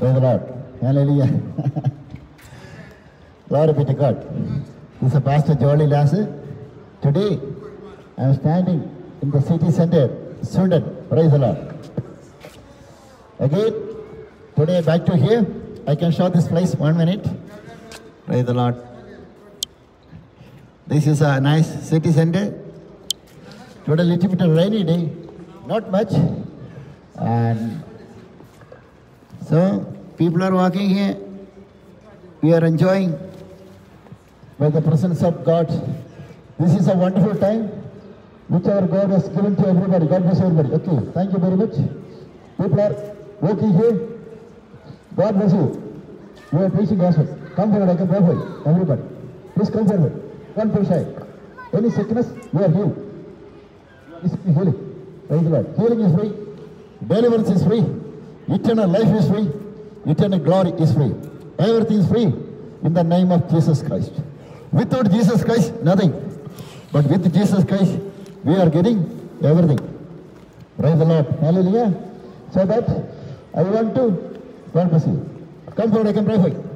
Praise the Lord. Hallelujah. Glory be to God. This is Pastor Jolly Lasse. Today, I am standing in the city center, Sweden. Praise the Lord. Again, today back to here. I can show this place 1 minute. Praise the Lord. This is a nice city center. Today, a little bit of rainy day. Not much. And so, people are walking here. We are enjoying by the presence of God. This is a wonderful time which our God has given to everybody. God bless everybody. Okay, thank you very much. People are working here. God bless you. You are preaching gospel. Come forward, I can pray for you. Everybody. Please come forward. Don't feel shy. Any sickness, you are healed. This is healing. Praise the Lord. Healing is free. Deliverance is free. Eternal life is free. Eternal glory is free. Everything is free in the name of Jesus Christ. Without Jesus Christ, nothing. But with Jesus Christ, we are getting everything. Praise the Lord. Hallelujah. So that I want to, God bless you. Come forward, I can pray for you.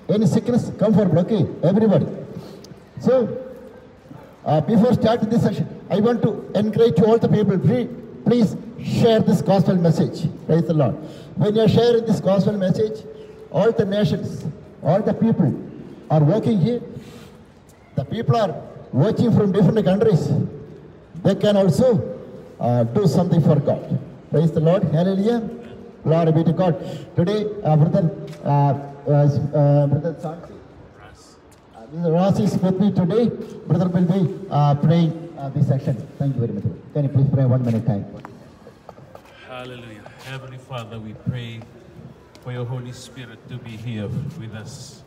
Any sickness, come forward, okay? Everybody. So, before starting this session, I want to encourage all the people, please share this gospel message. Praise the Lord. When you are sharing this gospel message, all the nations, all the people are working here. The people are watching from different countries. They can also do something for God. Praise the Lord. Hallelujah. Glory be to God. Today, Brother Santi, Ross is with me today. Brother will be praying this section. Thank you very much. Can you please pray 1 minute time? Hallelujah. Heavenly Father, we pray for your Holy Spirit to be here with us.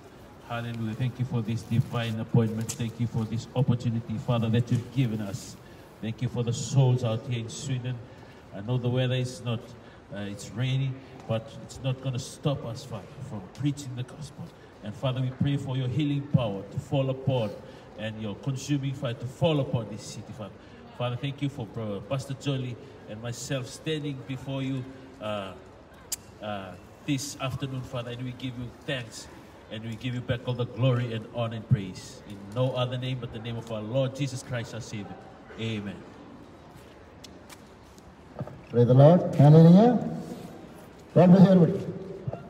Hallelujah. Thank you for this divine appointment. Thank you for this opportunity, Father, that you've given us. Thank you for the souls out here in Sweden. I know the weather is not, it's rainy, but it's not going to stop us, Father, from preaching the gospel. And Father, we pray for your healing power to fall upon and your consuming fire to fall upon this city, Father. Father, thank you for Pastor Jolly and myself standing before you this afternoon, Father, and we give you thanks and we give you back all the glory and honor and praise. In no other name but the name of our Lord Jesus Christ, our Savior. Amen. Praise the Lord. Hallelujah. God bless everybody.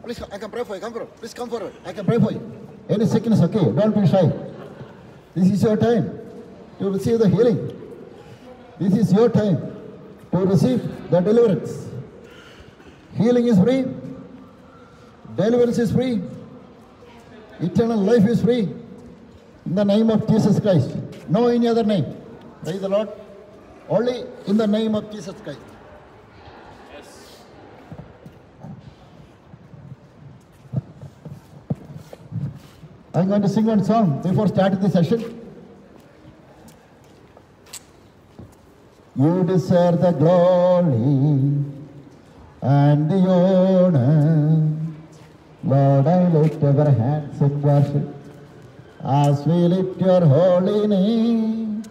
Please, I can pray for you. Come forward. Please come forward. I can pray for you. Any sickness, okay. Don't be shy. This is your time to receive the healing. This is your time to receive the deliverance. Healing is free. Deliverance is free. Eternal life is free. In the name of Jesus Christ. No any other name. Praise the Lord. Only in the name of Jesus Christ. Yes. I'm going to sing one song before starting the session. You deserve the glory and the honor. Lord, I lift our hands in worship as we lift your holy name.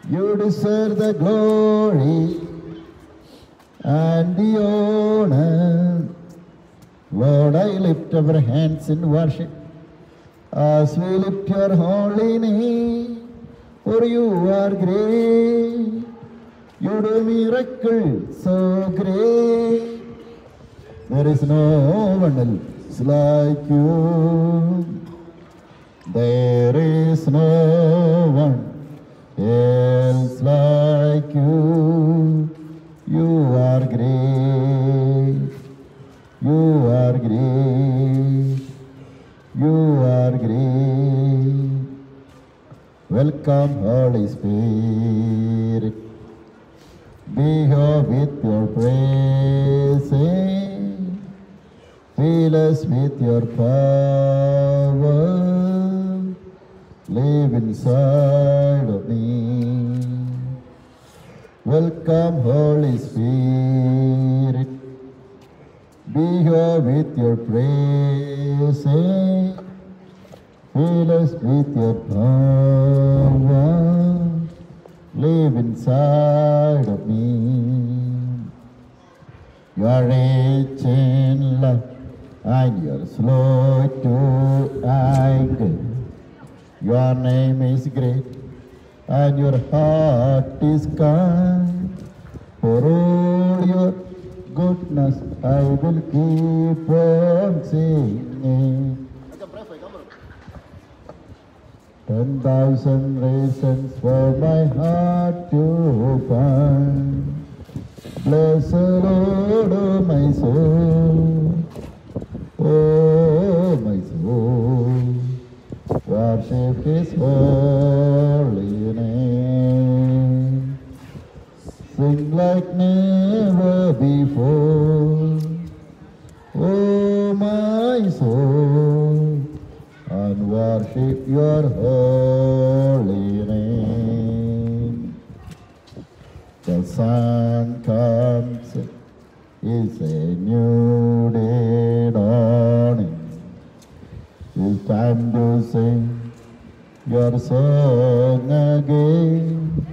You deserve the glory and the honor. Lord, I lift our hands in worship as we lift your holy name. For you are great. You do miracles so great. There is no one else like you. There is no one else like you. You are great. You are great. You are great. Welcome, Holy Spirit. Be here with your presence. Fill us with your power. Live inside of me. Welcome, Holy Spirit. Be here with your presence. Fill us with your power. Live inside of me. You are rich in love and you're slow to anger. Your name is great, and your heart is kind. For all your goodness, I will keep on singing. 10,000 reasons for my heart to find. Bless the Lord, oh my soul, oh my soul. Worship His holy name. Sing like never before, oh my soul, and worship your holy name. The sun comes, is a new day dawning. It's time to sing your song again.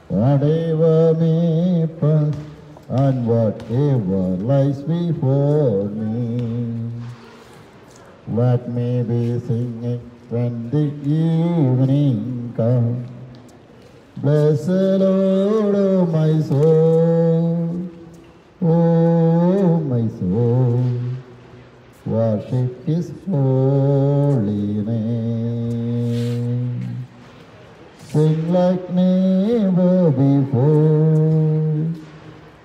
Whatever may pass and whatever lies before me, let me be singing when the evening comes. Bless the Lord, oh my soul, oh my soul. Worship His holy name. Sing like never before,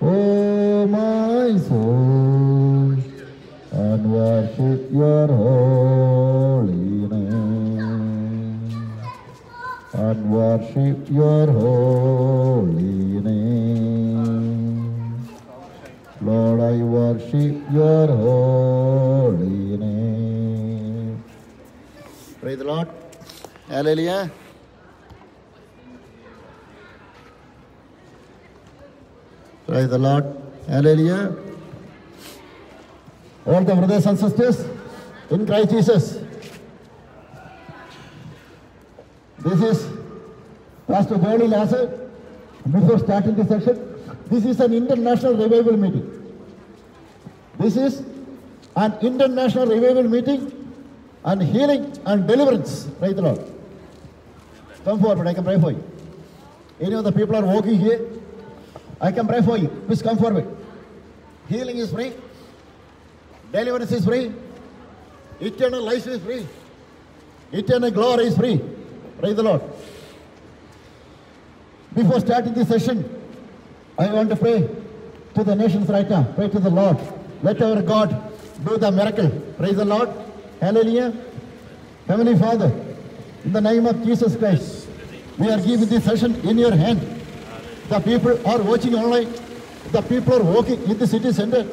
oh my soul, and worship your holy name, and worship your holy name. Lord, I worship your holy name. Praise the Lord. Hallelujah. Praise the Lord. Hallelujah. All the brothers and sisters in Christ Jesus. This is Pastor Johnny Lasser. Before starting the session, this is an international revival meeting. This is an international revival meeting and healing and deliverance. Praise the Lord. Come forward, I can pray for you. Any of the people are walking here, I can pray for you. Please come forward. Healing is free. Deliverance is free. Eternal life is free. Eternal glory is free. Praise the Lord. Before starting this session, I want to pray to the nations right now. Pray to the Lord. Let our God do the miracle. Praise the Lord. Hallelujah. Heavenly Father, in the name of Jesus Christ, we are giving this session in your hand. The people are watching online. The people are walking in the city center.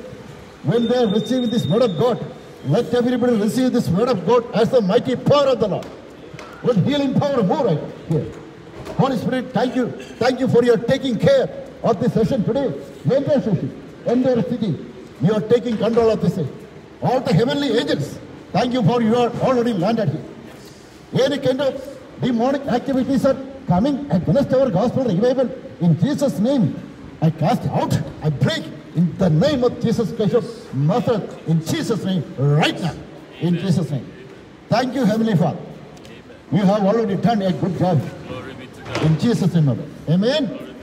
When they are receiving this word of God, let everybody receive this word of God as the mighty power of the Lord. Let healing power move right here. Holy Spirit, thank you. Thank you for your taking care of this session today. The entire session, entire city, you are taking control of this session. All the heavenly angels, thank you for you are already landed here. Any kind of demonic activities are coming against our gospel revival. In Jesus' name, I cast out, I break in the name of Jesus Christ of Nazareth. In Jesus' name, right now. In Jesus' name. Thank you, Heavenly Father. You have already done a good job. In Jesus' name, amen.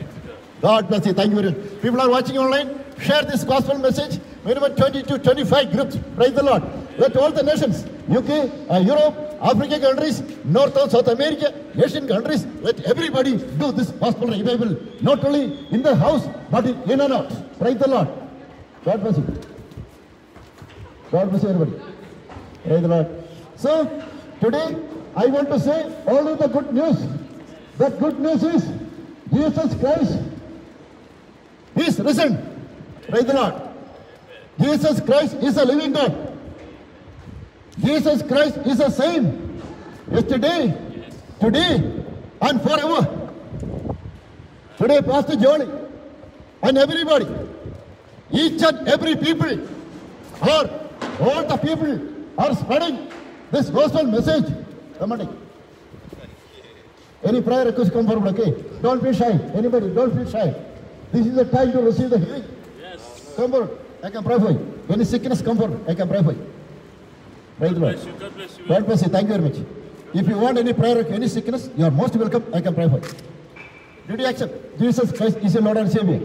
God bless you. Thank you very much. People are watching online. Share this gospel message. Minimum 20 to 25 groups. Praise the Lord. Let all the nations, UK, Europe, African countries, North and South America, Asian countries, let everybody do this gospel revival. Not only in the house, but in and out. Praise the Lord. God bless you. God bless you, everybody. Praise the Lord. So, today, I want to say only the good news. The good news is Jesus Christ is risen. Praise the Lord. Jesus Christ is a living God. Jesus Christ is the same yesterday, today, and forever. Today, Pastor Johnny and everybody, each and every people, or all the people are spreading this gospel message. Come on. Any prayer request come forward, okay? Don't be shy. Anybody, don't feel shy. This is the time to receive the healing. Yes. Come forward. I can pray for you. Any sickness, come forward. I can pray for you. Praise the Lord. Bless you. God bless you. God bless you. Thank you very much. If you want any prayer, any sickness, you are most welcome. I can pray for you. Did you accept? Jesus Christ is your Lord and Savior.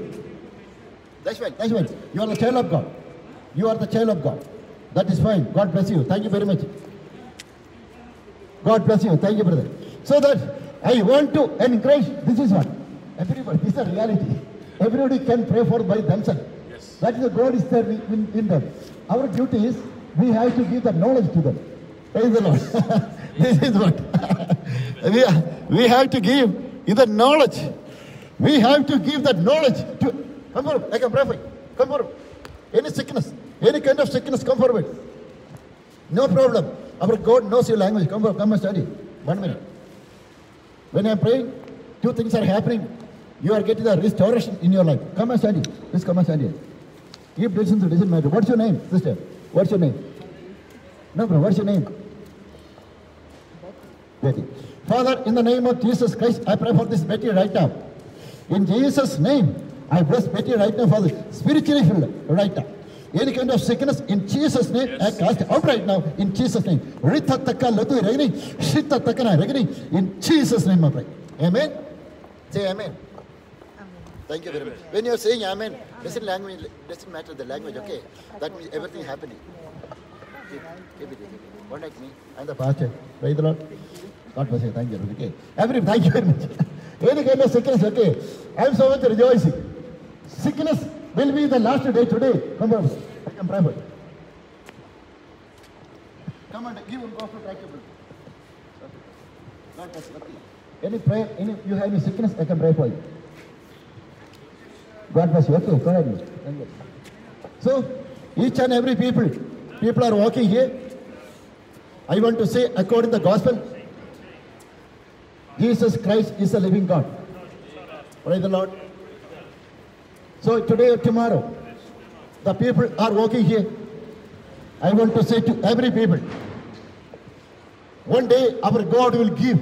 That's right. That's right. You are the child of God. You are the child of God. That is fine. God bless you. Thank you very much. God bless you. Thank you, brother. So that I want to encourage, this is what? Everybody, this is a reality. Everybody can pray for by themselves. Yes. That is the God is there in them. Our duty is, we have to give the knowledge to them. Praise the Lord. This is what? we have to give the knowledge. We have to give that knowledge to... Come forward. I can pray for you. Come forward. Any sickness, any kind of sickness, come forward. No problem. Our God knows your language. Come forward. Come and study. 1 minute. When I am praying, two things are happening. You are getting the restoration in your life. Come and study. Please come and study. Give listen to doesn't matter. What's your name, sister? What's your name? No, bro. What's your name? Betty. Father, in the name of Jesus Christ, I pray for this Betty right now. In Jesus' name, I bless Betty right now, Father. Spiritually filled right now. Any kind of sickness, in Jesus' name, Yes. I cast it out right now, in Jesus' name. In Jesus' name, I pray. Amen? Say amen. Thank you very much. When you're saying amen, doesn't matter the language, okay? That means everything happening. Keep it. Contact me. I'm the pastor. Praise the Lord. God bless you. Thank you. Okay. Thank you very much. Any kind of sickness, okay? I'm so much rejoicing. Sickness will be the last day today. Come on. I can pray for you. Come on, give him go to track your blood. God bless you. Any prayer, you have any sickness, I can pray for you. God bless you. Okay, go ahead. Thank you. So, each and every people are walking here. I want to say, according to the gospel, Jesus Christ is the living God. Praise the Lord. So today or tomorrow, the people are walking here. I want to say to every people, one day our God will give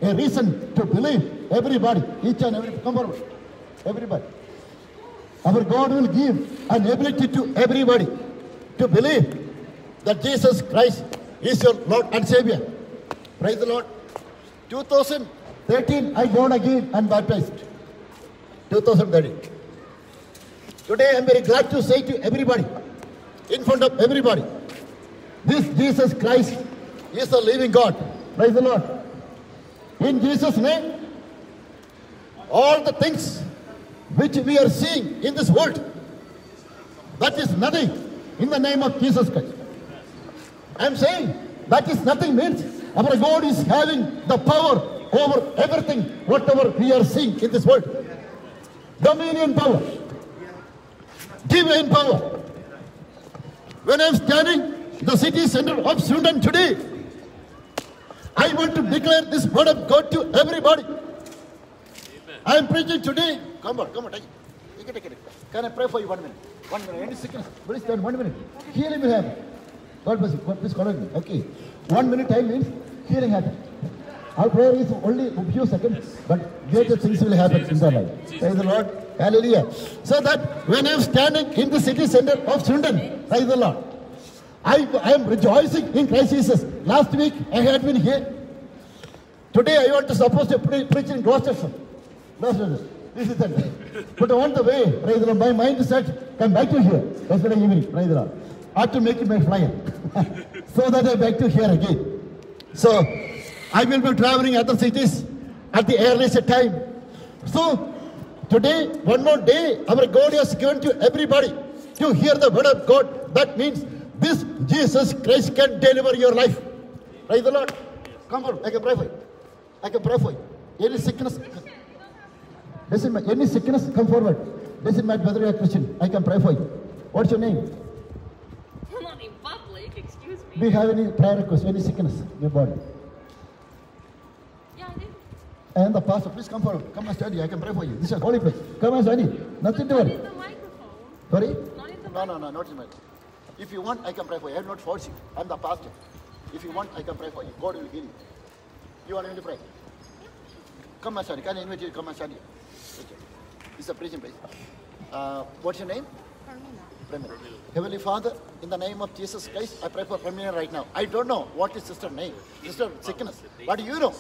a reason to believe everybody, each and every, come forward, everybody. Our God will give an ability to everybody to believe that Jesus Christ is your Lord and Savior. Praise the Lord. 2013, I born again and baptized. 2013. Today, I am very glad to say to everybody, in front of everybody, this Jesus Christ is the living God. Praise the Lord. In Jesus' name, all the things which we are seeing in this world, that is nothing in the name of Jesus Christ. I am saying that is nothing means our God is having the power over everything, whatever we are seeing in this world. Dominion power, divine power. When I am standing in the city center of Sweden today, I want to declare this word of God to everybody. I am preaching today. Come on, take it. Can I pray for you 1 minute? 1 minute. Any sickness? Please stand 1 minute. Healing will happen. God bless you. Please call me. Okay. 1 minute time means healing happens. Our prayer is only a few seconds, but greater things will happen in their life. Praise the Lord. Hallelujah. So that when I am standing in the city center of Sweden, praise the Lord, I am rejoicing in Christ Jesus. Last week I had been here. Today I want to suppose to preach in Gloucestershire. This is it. But on the way, praise the Lord, my mind said, come back to here. Yesterday evening, praise the Lord. I have to make it my flyer. So that I back to here again. So I will be traveling other cities at the earliest time. So today, one more day, our God has given to everybody to hear the word of God. That means this Jesus Christ can deliver your life. Praise the Lord. Come on, I can pray for you. I can pray for you. Any sickness, doesn't matter. Any sickness, come forward. Doesn't matter whether you are Christian. I can pray for you. What's your name? I'm not in public, excuse me. Do you have any prayer request, any sickness in your body? Yeah, I do. And the pastor, please come forward. Come and study. I can pray for you. This is a holy place. Come and study. Nothing to Not worry. in the microphone. Sorry? Not in the No, not in my. If you want, I can pray for you. I will not force you. I'm the pastor. If you want, I can pray for you. God will heal you. You want me to pray? Come and study. Can I invite you to come and study? Okay. This is a preaching place. What's your name? Carmina. Heavenly Father, in the name of Jesus Christ, I pray for Pramila right now. I don't know what is sister's name, sister sickness, but you know,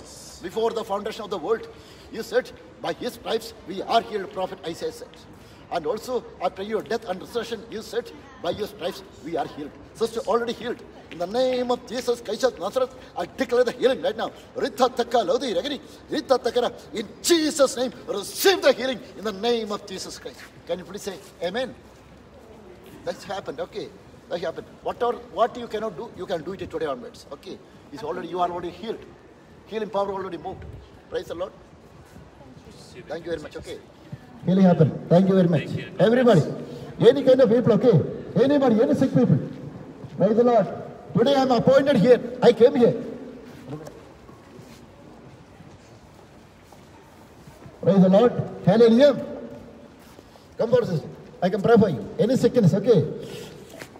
before the foundation of the world, you said, by his stripes we are healed, Prophet Isaiah said. And also, after your death and resurrection, you said, by your stripes we are healed. Sister already healed. In the name of Jesus Christ of Nazareth, I declare the healing right now. In Jesus' name, receive the healing in the name of Jesus Christ. Can you please say amen? That's happened, okay. That happened. What you cannot do, you can do it today onwards. Okay. You are already healed. Healing power already moved. Praise the Lord. Thank you very much. Okay. Healing happened. Thank you very much. Everybody. Any kind of people, okay. Anybody, any sick people. Praise the Lord. Today I am appointed here. I came here. Praise the Lord. Hallelujah. Come forward, sister. I can pray for you. Any sickness, okay.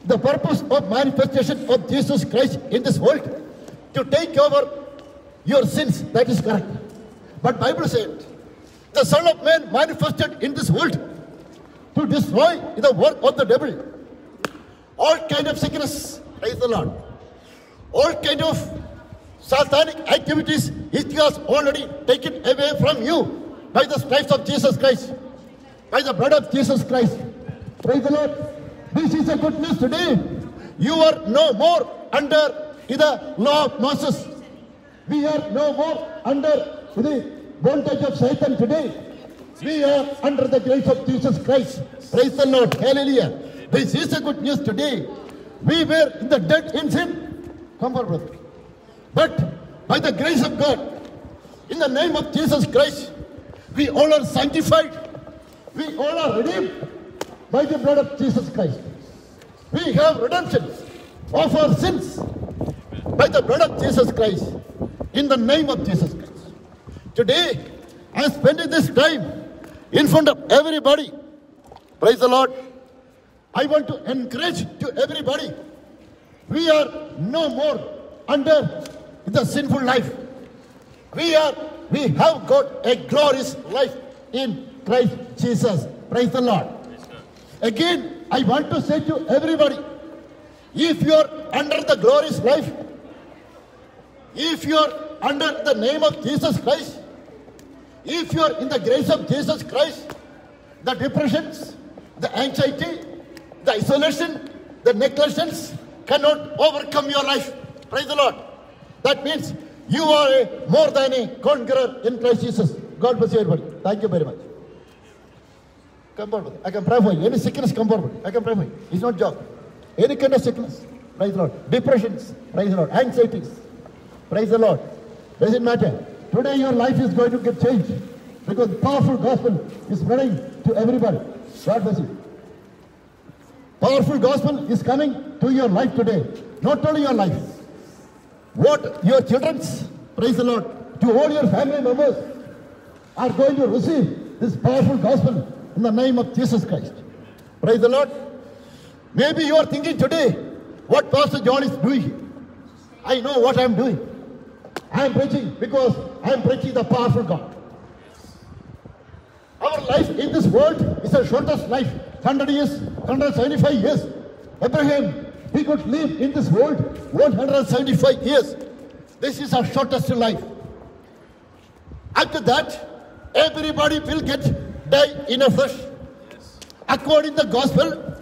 The purpose of manifestation of Jesus Christ in this world to take over your sins. That is correct. But Bible said, the Son of Man manifested in this world to destroy the work of the devil. All kind of sickness, praise the Lord. All kind of satanic activities, it was already taken away from you by the stripes of Jesus Christ, by the blood of Jesus Christ. Praise the Lord. This is a good news today. You are no more under the law of Moses. We are no more under the bondage of Satan today. We are under the grace of Jesus Christ. Praise the Lord. Hallelujah. This is a good news today. We were in the dead in sin. Come on, brother. But by the grace of God, in the name of Jesus Christ, we all are sanctified. We all are redeemed by the blood of Jesus Christ. We have redemption of our sins by the blood of Jesus Christ. In the name of Jesus Christ. Today, I am spending this time in front of everybody. Praise the Lord. I want to encourage to everybody. We are no more under the sinful life. We have got a glorious life in Christ Jesus. Praise the Lord. Again, I want to say to everybody, if you are under the glorious life, if you are under the name of Jesus Christ, if you are in the grace of Jesus Christ, the depressions, the anxiety, the isolation, the neglections cannot overcome your life. Praise the Lord. That means you are more than a conqueror in Christ Jesus. God bless you, everybody. Thank you very much. Come forward. I can pray for you. Any sickness, come forward. I can pray for you. It's not joke. Any kind of sickness. Praise the Lord. Depressions. Praise the Lord. Anxieties. Praise the Lord. Doesn't matter. Today your life is going to get changed because the powerful gospel is spreading to everybody. God bless you. Powerful gospel is coming to your life today. Not only your life. What your children's, praise the Lord, to all your family members are going to receive this powerful gospel in the name of Jesus Christ. Praise the Lord. Maybe you are thinking today, what Pastor John is doing. I know what I am doing. I am preaching because I am preaching the powerful God. Our life in this world is the shortest life. 100 years, 175 years. Abraham, he could live in this world 175 years. This is our shortest life. After that, everybody will die in a flesh. According to the gospel,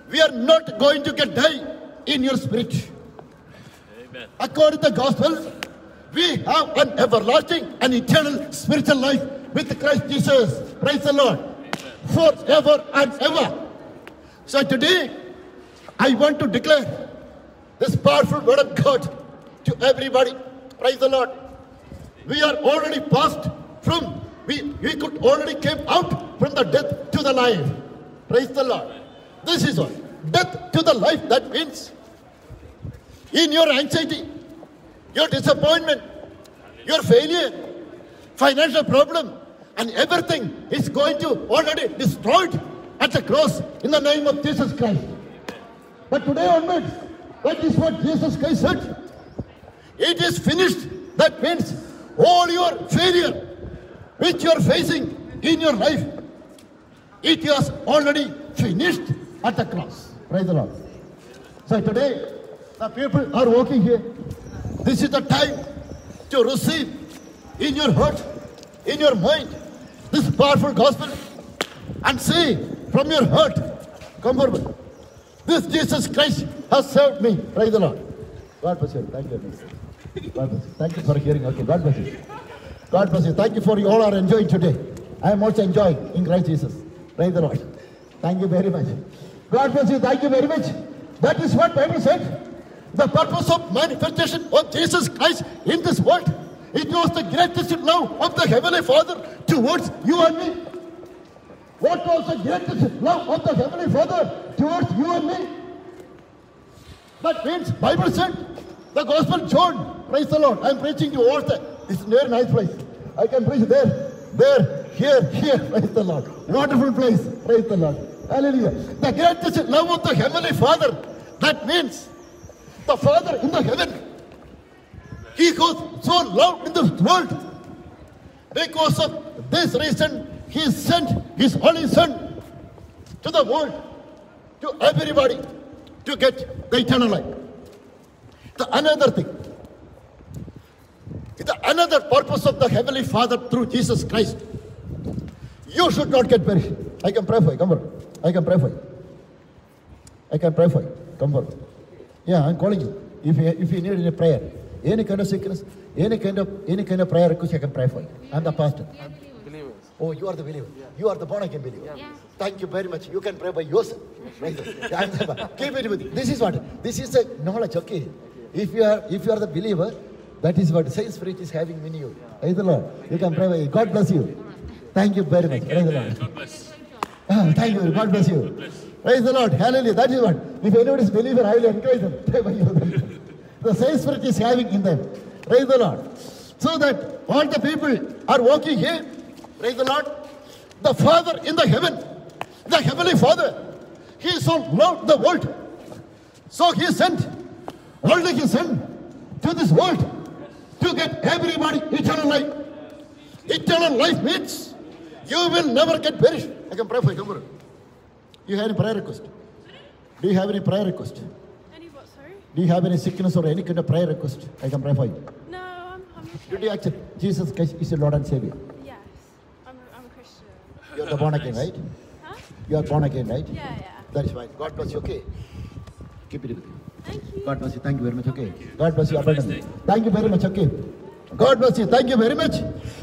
we are not going to die in your spirit. Amen. According to the gospel, we have an everlasting and eternal spiritual life with Christ Jesus. Praise the Lord. Amen. Forever and ever. So today, I want to declare this powerful word of God to everybody. Praise the Lord. We are already passed from, we could already came out from the death to the life. Praise the Lord. This is all. Death to the life. That means in your anxiety, your disappointment, your failure, financial problem, and everything is going to already destroyed at the cross in the name of Jesus Christ. But today onwards, that is what Jesus Christ said. It is finished. That means all your failure which you are facing in your life, it was already finished at the cross. Praise the Lord. So today, the people are walking here. This is the time to receive in your heart, in your mind, this powerful gospel and say from your heart, comfortable, this Jesus Christ has served me. Praise the Lord. God bless you. Thank you. God bless you. Thank you for hearing. Okay, God bless you. God bless you. Thank you for you all are enjoying today. I am also enjoying in Christ Jesus. Praise the Lord. Thank you very much. God bless you. Thank you very much. That is what Bible said. The purpose of manifestation of Jesus Christ in this world. It was the greatest love of the Heavenly Father towards you and me. What was the greatest love of the Heavenly Father towards you and me? That means Bible said the Gospel John. Praise the Lord. I am preaching to all the. It's a very nice place. I can preach there, here. Praise the Lord. Wonderful place. Praise the Lord. Hallelujah. The greatest love of the Heavenly Father. That means the Father in the heaven. He was so loved in this world. Because of this reason, He sent His only Son to the world, to everybody, to get the eternal life. Another purpose of the Heavenly Father through Jesus Christ. You should not get perished. I can pray for you. Come on. I can pray for you. Come on. Yeah, I'm calling you. If you need any prayer, any kind of sickness, any kind of prayer request, I can pray for you. I'm the pastor. Believers. Oh, you are the believer. You are the born again believer. Yeah. Thank you very much. You can pray by yourself. Keep it with you. This is what? This is the knowledge, okay? If you are the believer, that is what the same spirit is having in you. Praise the Lord. You can pray by you. God bless you. Thank you very much. Praise the Lord. God bless. Thank you. God bless you. Praise the Lord. Hallelujah. That is what. If anyone is believer, I will encourage them. Pray by you. The same spirit is having in them. Praise the Lord. So that all the people are walking here. Praise the Lord. The Father in the heaven, the Heavenly Father, He so loved the world. So He sent only His Son to this world to get everybody eternal life. Eternal life means you will never get perished. I can pray for you. Come on. You have any prayer request? Do you have any prayer request? Any what, sorry? Do you have any sickness or any kind of prayer request? I can pray for you. No, I'm okay. Did you accept Jesus Christ is your Lord and Savior? Yes, I'm a Christian. You are the born again, right? Huh? You are born again, right? Yeah. That is fine. God bless you, okay? Keep it with you. Thank you. God bless you. Thank you very much, okay? God bless you abundantly. Thank you very much, okay? God bless you. Thank you very much.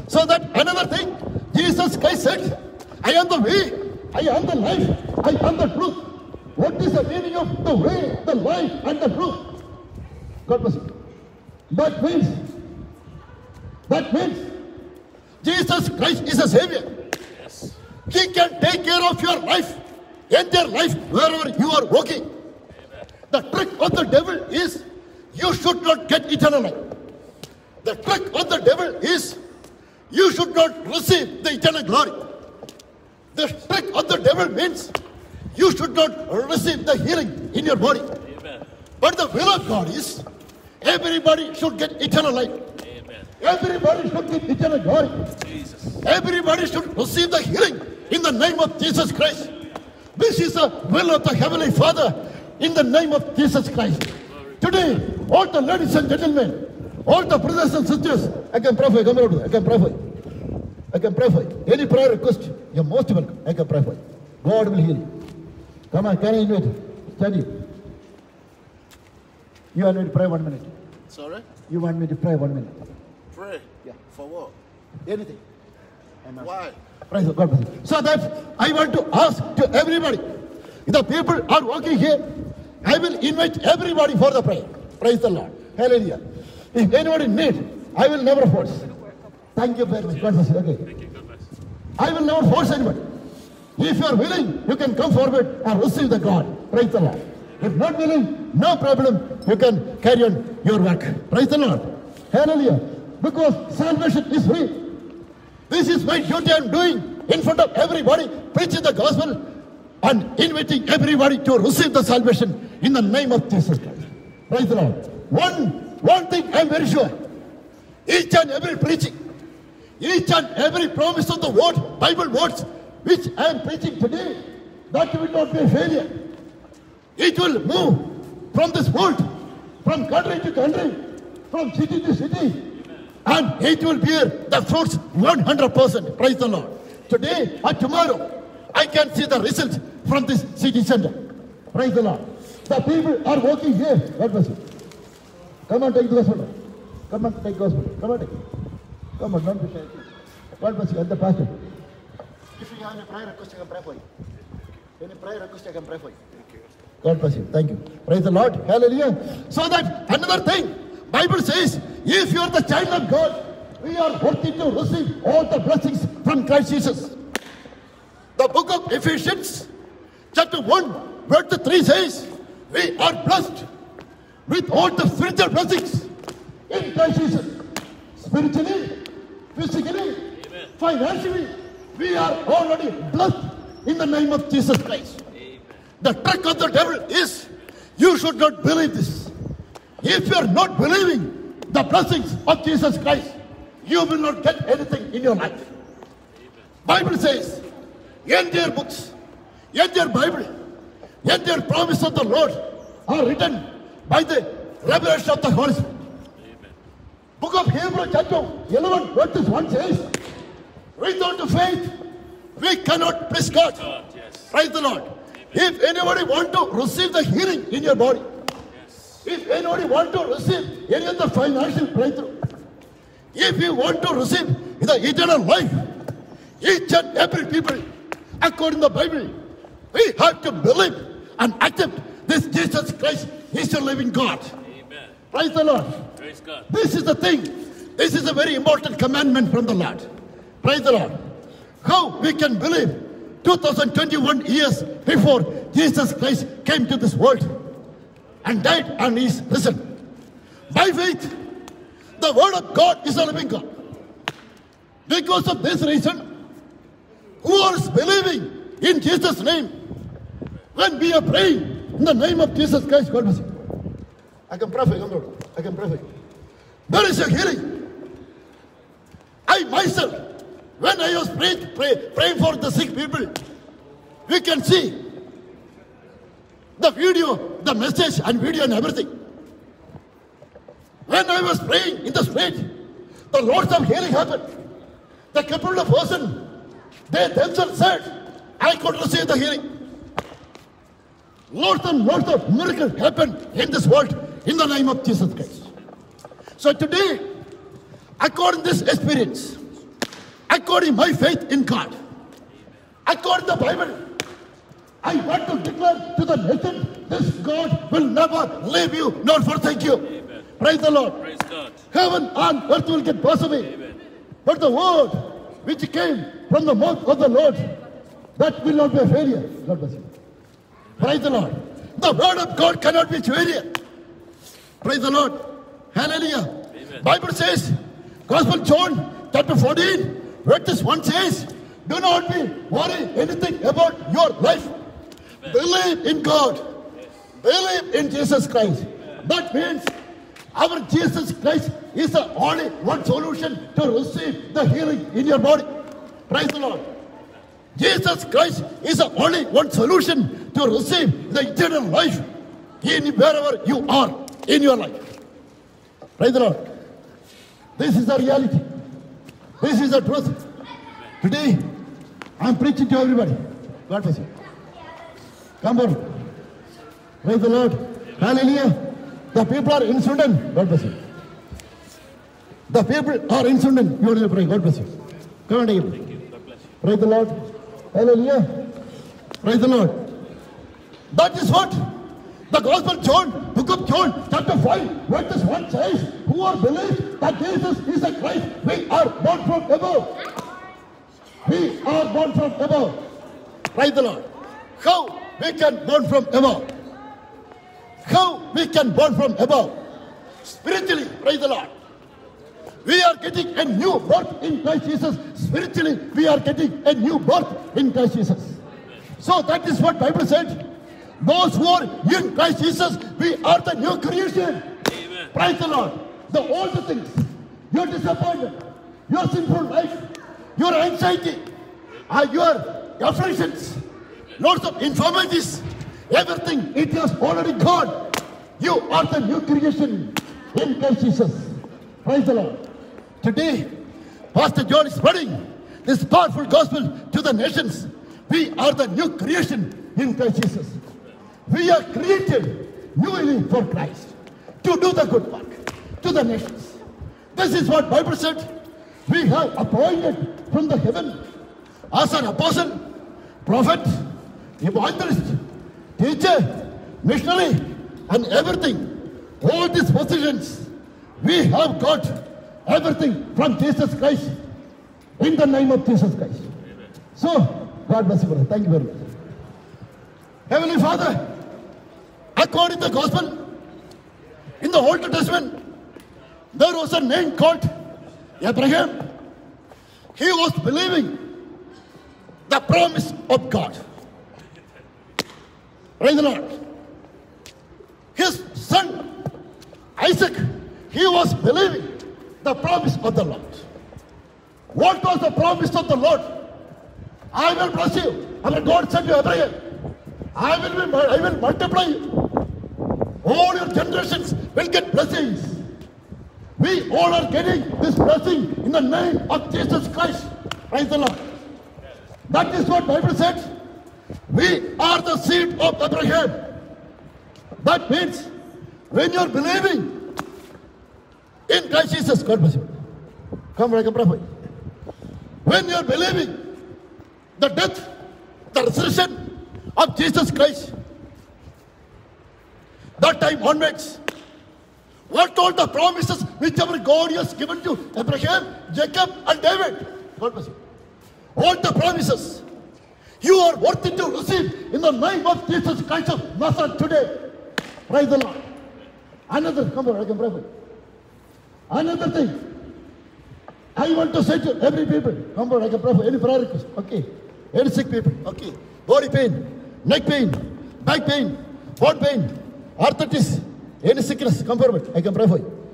So that another thing, Jesus Christ said, I am the way, I am the life, I am the truth. What is the meaning of the way, the life, and the truth? God bless you. That means Jesus Christ is a Savior. Yes. He can take care of your life, entire life, wherever you are walking. The trick of the devil is you should not get eternal life. The trick of the devil is you should not receive the eternal glory. The trick of the devil means you should not receive the healing in your body. Amen. But the will of God is everybody should get eternal life. Amen. Everybody should get eternal glory. Jesus. Everybody should receive the healing in the name of Jesus Christ. This is the will of the Heavenly Father in the name of Jesus Christ. Today, all the ladies and gentlemen, all the brothers and sisters, I can pray for you. Come out. I can pray for you. I can pray for you. Any prayer request, you're most welcome. I can pray for you. God will heal you. Come on, can I invite you? Stand you. You want me to pray 1 minute? Sorry? You want me to pray 1 minute? Pray? Yeah. For what? Anything. Why? Praise God. Bless you. So that I want to ask to everybody, the people are working here, I will invite everybody for the prayer. Praise the Lord. Hallelujah. If anybody need, I will never force. Thank you very much. God bless you. Okay. Thank you. God bless. I will never force anybody. If you are willing, you can come forward and receive the God. Praise the Lord. If not willing, no problem. You can carry on your work. Praise the Lord. Hallelujah. Because salvation is free. This is my duty I'm doing in front of everybody, preaching the gospel and inviting everybody to receive the salvation in the name of Jesus Christ. Praise the Lord. One thing I'm very sure. Each and every preaching, each and every promise of the word, Bible words, which I am preaching today, that will not be a failure. It will move from this world, from country to country, from city to city. And it will bear the fruits 100%. Praise the Lord. Today or tomorrow, I can see the result from this city center. Praise the Lord. The people are working here. God bless you. Come and take the gospel. Come and take gospel. Come and take it. Come on, don't be shy. God bless you. And the pastor. If you have any prayer request, I can pray for you. Any prayer request, I can pray for you. God bless you. Thank you. Praise the Lord. Hallelujah. So that another thing, Bible says, if you are the child of God, we are worthy to receive all the blessings from Christ Jesus. The book of Ephesians, chapter 1, verse 3 says, we are blessed with all the spiritual blessings in Christ Jesus. Spiritually, physically, amen, financially, we are already blessed in the name of Jesus Christ. Amen. The trick of the devil is, you should not believe this. If you are not believing the blessings of Jesus Christ, you will not get anything in your life. Amen. Bible says, in their books, in their Bible, in their promise of the Lord are written by the revelation of the Holy Spirit. Amen. Book of Hebrews chapter 11 verse 1 says, without the faith, we cannot please God. Yes. Praise the Lord. Amen. If anybody want to receive the healing in your body, yes, if anybody want to receive any of the financial breakthrough, if you want to receive the eternal life, each and every people, according to the Bible, we have to believe and accept this Jesus Christ is the living God. Amen. Praise the Lord. Praise God. This is the thing. This is a very important commandment from the Lord. Praise the Lord. How we can believe 2021 years before Jesus Christ came to this world and died and is risen. By faith, the word of God is a living God. Because of this reason, who is believing in Jesus' name, when we are praying in the name of Jesus Christ, God bless you. I can pray for you. I can pray for you. There is a healing. I myself, when I was praying for the sick people, we can see the video, the message and video and everything. When I was praying in the street, the Lord's of healing happened. The couple of person, they themselves said, I could receive the healing. Lots and lots of miracles happened in this world in the name of Jesus Christ. So today, according to this experience, according to my faith in God, according to the Bible, I want to declare to the nation, this God will never leave you nor forsake you. Amen. Praise the Lord. Praise God. Heaven and earth will get passed away. Amen. But the word which came from the mouth of the Lord, that will not be a failure. God bless you. Praise the Lord. The word of God cannot be failure. Praise the Lord. Hallelujah. Amen. Bible says, Gospel John chapter 14, verse 1 says, do not be worried anything about your life. Amen. Believe in God. Yes. Believe in Jesus Christ. Amen. That means our Jesus Christ is the only one solution to receive the healing in your body. Praise the Lord. Jesus Christ is the only one solution to receive the eternal life in wherever you are in your life. Praise the Lord. This is the reality. This is the truth. Today, I am preaching to everybody. God bless you. Come on. Praise the Lord. Hallelujah. The people are in Sweden. God bless you. The people are in Sweden. You want to pray. God bless you. Come on, David. Thank you. God bless you. Praise the Lord. Hallelujah. Praise the Lord. That is what the Gospel John, book of John, chapter 5, verse 1 says, whoever believes that Jesus is the Christ, we are born from above. We are born from above. Praise the Lord. How we can born from above? How we can born from above? Spiritually, praise the Lord. We are getting a new birth in Christ Jesus. Spiritually, we are getting a new birth in Christ Jesus. So that is what Bible said. Those who are in Christ Jesus, we are the new creation. Amen. Praise the Lord. The old things, your disappointment, your sinful life, your anxiety, your afflictions, lots of infirmities, Everything, it is already gone. You are the new creation in Christ Jesus. Praise the Lord. Today, Pastor John is spreading this powerful gospel to the nations. We are the new creation in Christ Jesus. We are created newly for Christ to do the good work to the nations. This is what Bible said. We have appointed from the heaven as an apostle, prophet, evangelist, teacher, missionary, and everything. All these positions, we have got everything from Jesus Christ in the name of Jesus Christ. So, God bless you, brother. Thank you very much. Heavenly Father, according to the gospel, in the Old Testament, there was a name called Abraham. He was believing the promise of God. Praise the Lord. His son, Isaac, he was believing the promise of the Lord. What was the promise of the Lord? I will bless you. And God said to Abraham, I will multiply you. All your generations will get blessings. We all are getting this blessing in the name of Jesus Christ. Praise the Lord. That is what Bible says. We are the seed of Abraham. That means when you are believing in Christ Jesus, God bless you. Come, I can pray for you. When you are believing the death, the resurrection of Jesus Christ, that time onwards, what all the promises whichever God has given to Abraham, Jacob, and David, God bless you. All the promises you are worthy to receive in the name of Jesus Christ of Nazareth today. Praise the Lord. Another, come on, I can pray for you. Another thing, I want to say to every people, come on, I can pray for any prayer request. Okay. Any sick people. Okay. Body pain, neck pain, back pain, bone pain, arthritis, any sickness, come forward. I can pray for you.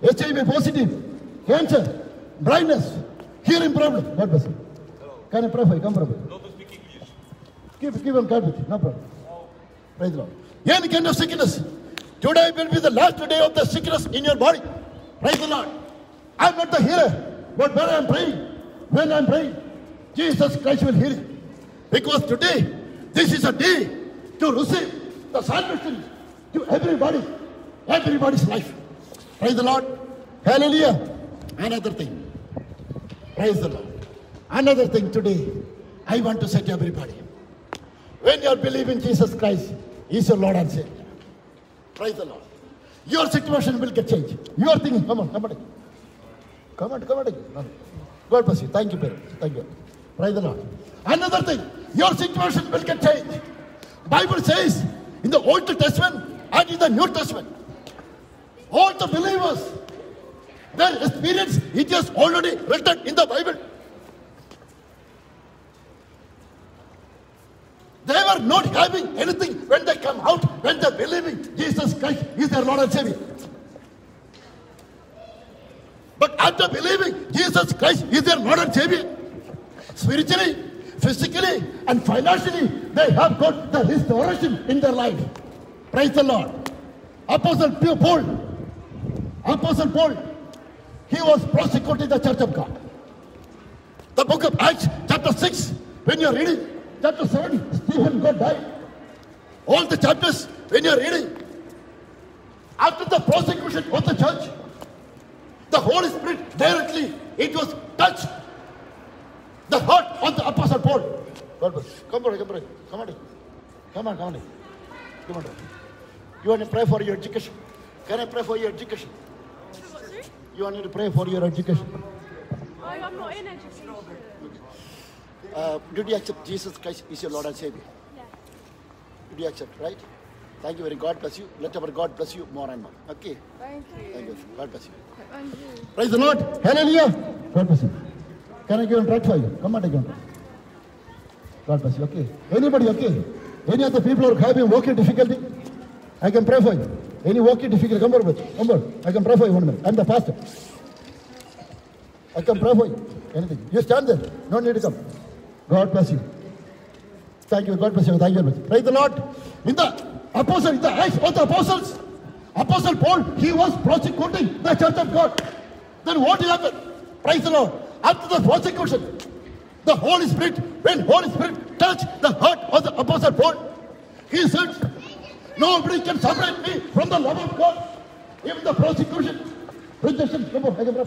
HIV positive, cancer, blindness, hearing problem. God bless you. Can I pray for you? Come forward. Not to speak English. Give him God with you. No problem. Praise the Lord. Any kind of sickness. Today will be the last day of the sickness in your body. Praise the Lord. I'm not the healer, but when I'm praying, Jesus Christ will heal you. Because today, this is a day to receive the salvation to everybody's life. Praise the Lord. Hallelujah. Another thing. Praise the Lord. Another thing today, I want to say to everybody. When you believe in Jesus Christ, He is your Lord and Savior. Praise the Lord. Your situation will get changed. You are thinking, come on. God bless you. Thank you, parents. Thank you. Praise the Lord. Another thing, your situation will get changed. Bible says in the Old Testament and in the New Testament, all the believers, their experience, it is already written in the Bible. They were not having anything when they come out, when they believe in Jesus Christ is their Lord and Savior. But after believing Jesus Christ is their Lord and Savior, spiritually, physically, and financially, they have got the restoration in their life. Praise the Lord. Apostle Paul, he was prosecuting the church of God. The book of Acts, chapter 6, when you are reading, chapter 7, Stephen got died. All the chapters, when you are reading, after the prosecution of the church, the Holy Spirit directly, it was touched the heart of the Apostle Paul. God bless. Come on. You want to pray for your education? Can I pray for your education? What, sorry? You want me to pray for your education? I'm not in education. Did you accept Jesus Christ is your Lord and Savior? Yeah. Did you accept, right? Thank you very much. God bless you. Let our God bless you more and more. Okay? Thank you. Thank you. God bless you. And you. Praise the Lord. Hallelujah. God bless you. Can I give a right for you? Come on, take one. God bless you. Okay. Anybody okay? Any other people are having walking difficulty? I can pray for you. Any walking difficulty? Come on. I can pray for you 1 minute. I'm the pastor. I can pray for you. Anything. You stand there. No need to come. God bless you. Thank you. God bless you. Thank you very much. Praise the Lord. In the Acts of the Apostles, Apostle Paul, he was prosecuting the church of God. Then what happened? Praise the Lord. After the prosecution, the Holy Spirit, when Holy Spirit touched the heart of the Apostle Paul, he said, nobody can separate me from the love of God. Even the prosecution, rejection, come on, I can pray.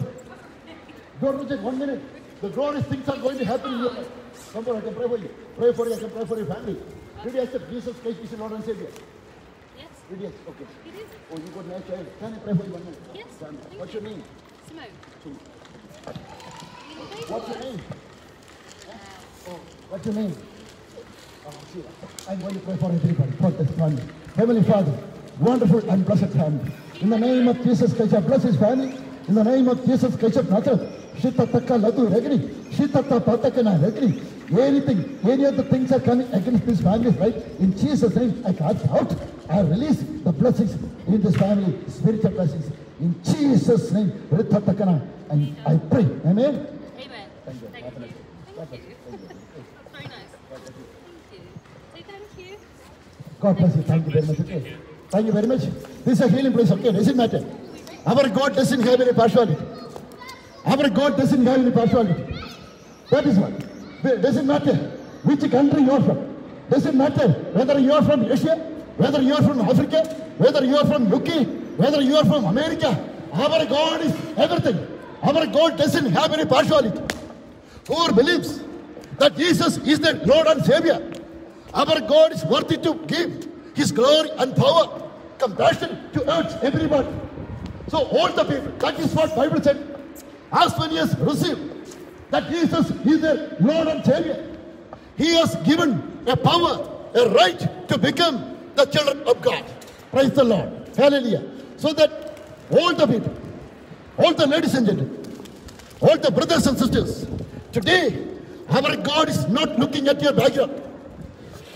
Don't reject 1 minute. The glorious things are going to happen in your life. Come on, I can pray for you. Pray for you, I can pray for your family. Did you accept Jesus Christ as your Lord and Savior? Yes. Did you accept? Okay. It is. Oh, you got nice child. Can I pray for you 1 minute? Yes. What's your name? Simone. What's your name? Oh, what's your name? Oh, Sheila. I'm going to pray for everybody, for this family. Heavenly Father, wonderful and blessed family. In the name of Jesus Christ, I bless his family. In the name of Jesus Christ of Nazareth, Shitataka Ladu Regni, Shitata Patakana Regni, anything, any of the things are coming against this family, right? In Jesus' name, I cast out, I release the blessings in this family, spiritual blessings. In Jesus' name, Ritatakana, and I pray. Amen? Amen. Thank you. Thank you. Thank you. That's very nice. Thank you. Say thank you. God bless you. Thank you very much. Okay. Thank you very much. This is a healing place. Okay, doesn't matter. Our God doesn't have any partiality. Our God doesn't have any partiality. That is what. It doesn't matter which country you are from. Doesn't matter whether you are from Asia, whether you are from Africa, whether you are from UK, whether you are from America. Our God is everything. Our God doesn't have any partiality. Whoever believes that Jesus is the Lord and Savior, our God is worthy to give his glory and power, compassion to urge everybody. So all the people, that is what Bible said. As many as receive that Jesus is their Lord and Savior, he has given a power, a right to become the children of God. Praise the Lord. Hallelujah. So that all the people, all the ladies and gentlemen, all the brothers and sisters, today our God is not looking at your background.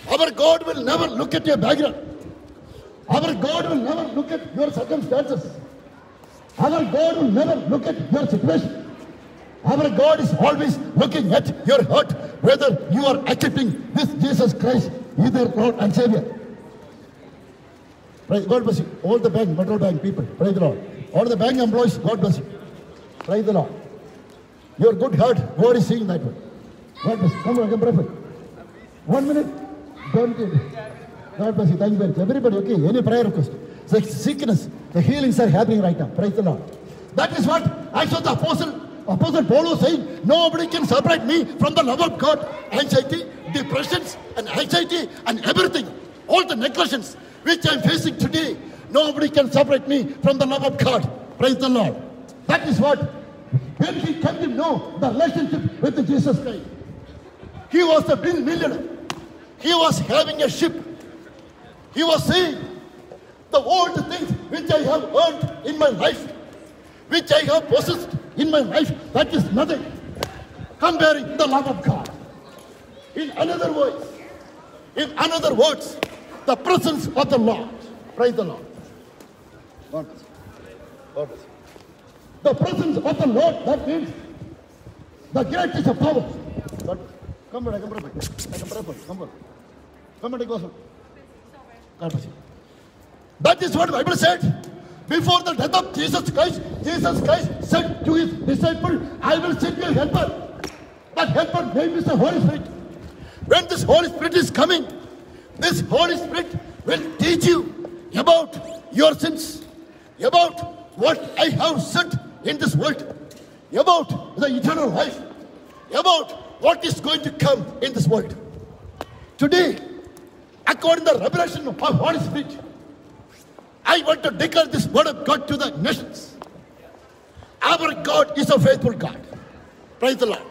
Our God will never look at your background. Our God will never look at your circumstances. Our God will never look at your situation. Our God is always looking at your heart, whether you are accepting this Jesus Christ, either Lord and Savior. Praise God bless you. All the bank, Metro Bank people, praise the Lord. All the bank employees, God bless you. Praise the Lord. Your good heart, God is seeing that one. God bless you. Come on, I can pray for you. 1 minute. Don't get it. God bless you. Thank you very much. Everybody, okay? Any prayer request? The sickness, the healings are happening right now. Praise the Lord. That is what I saw the Apostle Paul was saying. Nobody can separate me from the love of God. Anxiety, depressions, and anxiety, and everything. All the neglections which I am facing today. Nobody can separate me from the love of God. Praise the Lord. That is what, when he came to know the relationship with Jesus Christ. He was a big millionaire. He was having a ship. He was saying, the old things which I have earned in my life, which I have possessed in my life, that is nothing comparing the love of God. In another words, the presence of the Lord. Praise the Lord. God bless you. God bless you. The presence of the Lord, that means the greatest of power. God, come on, I can pray for you. I can pray for you. Come on. Come on, take us. God bless you. That is what the Bible said. Before the death of Jesus Christ said to his disciple, I will send you a helper. That helper name is the Holy Spirit. When this Holy Spirit is coming, this Holy Spirit will teach you about your sins, about what I have said in this world, about the eternal life, about what is going to come in this world. Today, according to the revelation of Holy Spirit, I want to declare this word of God to the nations. Our God is a faithful God. Praise the Lord.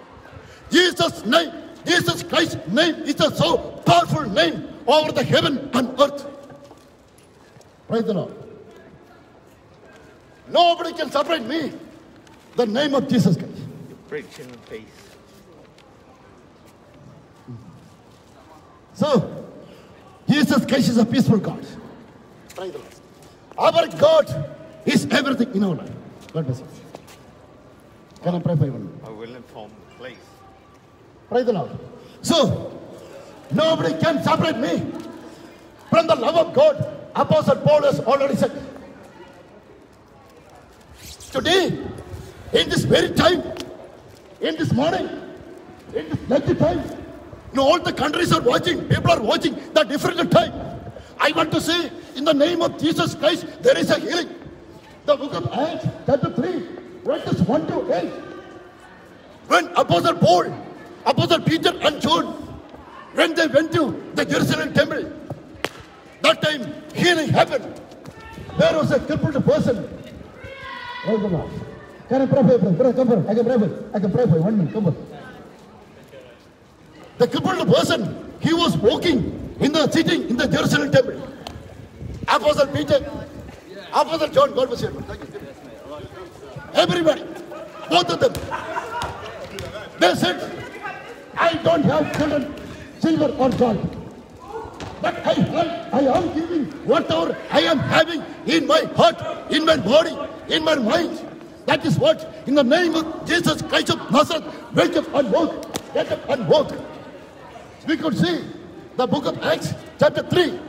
Jesus' name, Jesus Christ's name is a so powerful name over the heaven and earth. Praise the Lord. Nobody can separate me. The name of Jesus Christ. Preaching in peace. So, Jesus Christ is a peaceful God. Praise the Lord. Our God is everything in our life. God bless you. Can I pray for you? I will inform the police. Praise the Lord. So, Nobody can separate me from the love of God. Apostle Paul has already said. Today, in this very time, in this morning, in this lengthy time, all the countries are watching, people are watching the different time. I want to say, in the name of Jesus Christ, there is a healing. The book of Acts, chapter 3, verses 1 to 8. When Apostle Paul, Apostle Peter and John, when they went to the Jerusalem temple, that time healing happened. There was a crippled person. Oh, come on. Can I pray for you? Come for. I can pray for you. I can pray for you. 1 minute. Come for. The crippled person, he was walking sitting in the Jerusalem temple. Apostle Peter, Apostle John, God bless you. Thank you. Everybody, both of them, they said, I don't have children, silver or gold, but I am giving whatever I am having in my heart, in my body, in my mind. That is what, in the name of Jesus Christ of Nazareth, wake up and walk, get up and walk. We could see the book of Acts, chapter 3,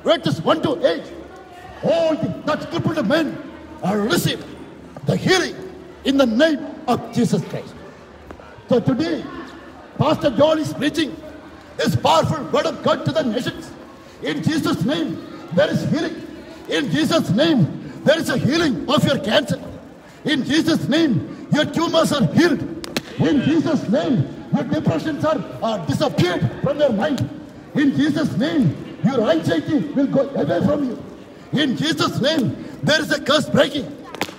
verses 1 to 8. All that crippled men are received the healing in the name of Jesus Christ. So today, Pastor John is preaching this powerful word of God to the nations. In Jesus' name, there is healing. In Jesus' name, there is a healing of your cancer. In Jesus' name, your tumors are healed. In Jesus' name, your depressions are disappeared from your mind. In Jesus' name, your anxiety will go away from you. In Jesus' name, there is a curse breaking.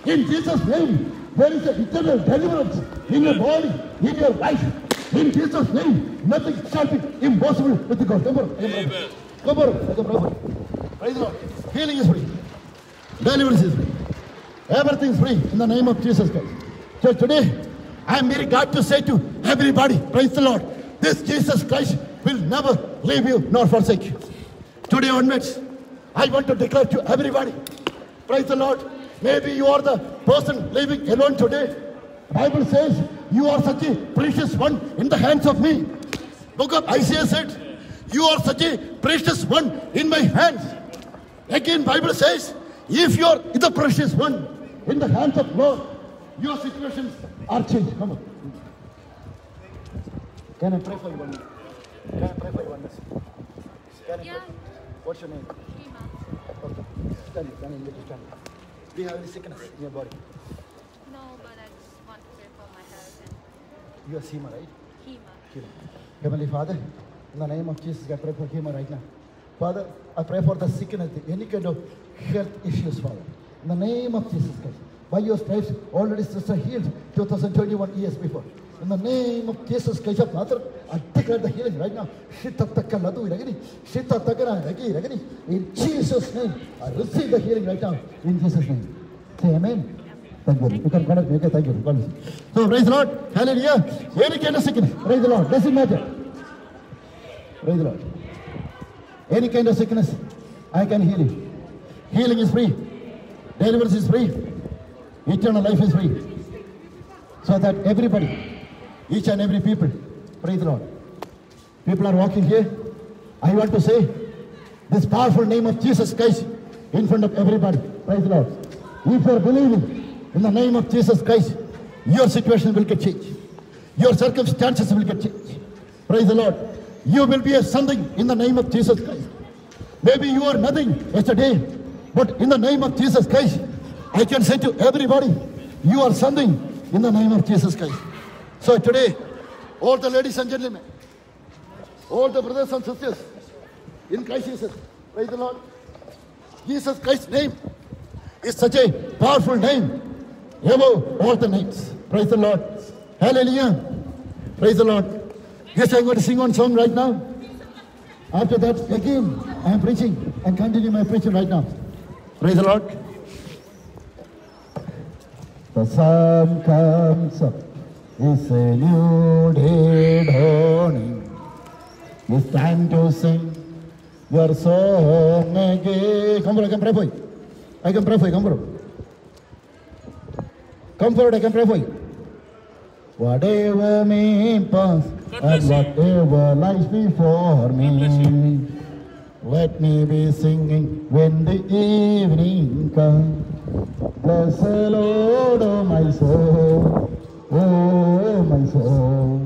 In Jesus' name, there is an eternal deliverance in your body, in your life. In Jesus' name, nothing shall be impossible with God. Come on. Amen. Come on. Praise the Lord. Healing is free. Deliverance is free. Everything is free in the name of Jesus Christ. So today, I am very glad to say to everybody, praise the Lord, this Jesus Christ will never leave you nor forsake you. Today onwards, I want to declare to everybody, praise the Lord, maybe you are the person living alone today. Bible says, you are such a precious one in the hands of me. Book of Isaiah said, you are such a precious one in my hands. Again, Bible says, if you are the precious one in the hands of Lord, your situations are changed. Come on. Can I pray for you one minute? Can I pray for you one minute? Yeah. What's your name? Hema. Okay. Stand. Do you have any sickness in your body? No, but I just want to pray for my health and You are Seema, right? Hema. Heavenly Father, in the name of Jesus, I pray for Hema right now. Father, I pray for the sickness, any kind of health issues, Father. In the name of Jesus Christ. By your stripes, already sister healed 2021 years before. In the name of Jesus Christ of Nazareth, I declare the healing right now. In Jesus' name, I receive the healing right now. In Jesus' name. Say amen. Thank you. You can connect me. Okay, thank you. God bless you. So, praise the Lord. Hallelujah. Any kind of sickness. Praise the Lord. Doesn't matter. Praise the Lord. Any kind of sickness, I can heal you. Healing is free. Deliverance is free. Eternal life is free. So that everybody, each and every people, praise the Lord. People are walking here. I want to say this powerful name of Jesus Christ in front of everybody. Praise the Lord. If you are believing in the name of Jesus Christ, your situation will get changed. Your circumstances will get changed. Praise the Lord. You will be a something in the name of Jesus Christ. Maybe you are nothing yesterday, but in the name of Jesus Christ, I can say to everybody, you are something in the name of Jesus Christ. So today, all the ladies and gentlemen, all the brothers and sisters in Christ Jesus, praise the Lord. Jesus Christ's name is such a powerful name above all the names. Praise the Lord. Hallelujah. Praise the Lord. Yes, I'm going to sing one song right now. After that, again, I am preaching and continue my preaching right now. Praise the Lord. The sun comes up, it's a new day dawning. It's time to sing your song again. Come forward, I can pray for you. I can pray for you, come forward. Come forward, I can pray for you. Whatever may pass, and whatever lies before me. Let me be singing when the evening comes. Bless the Lord, oh my soul, oh my soul.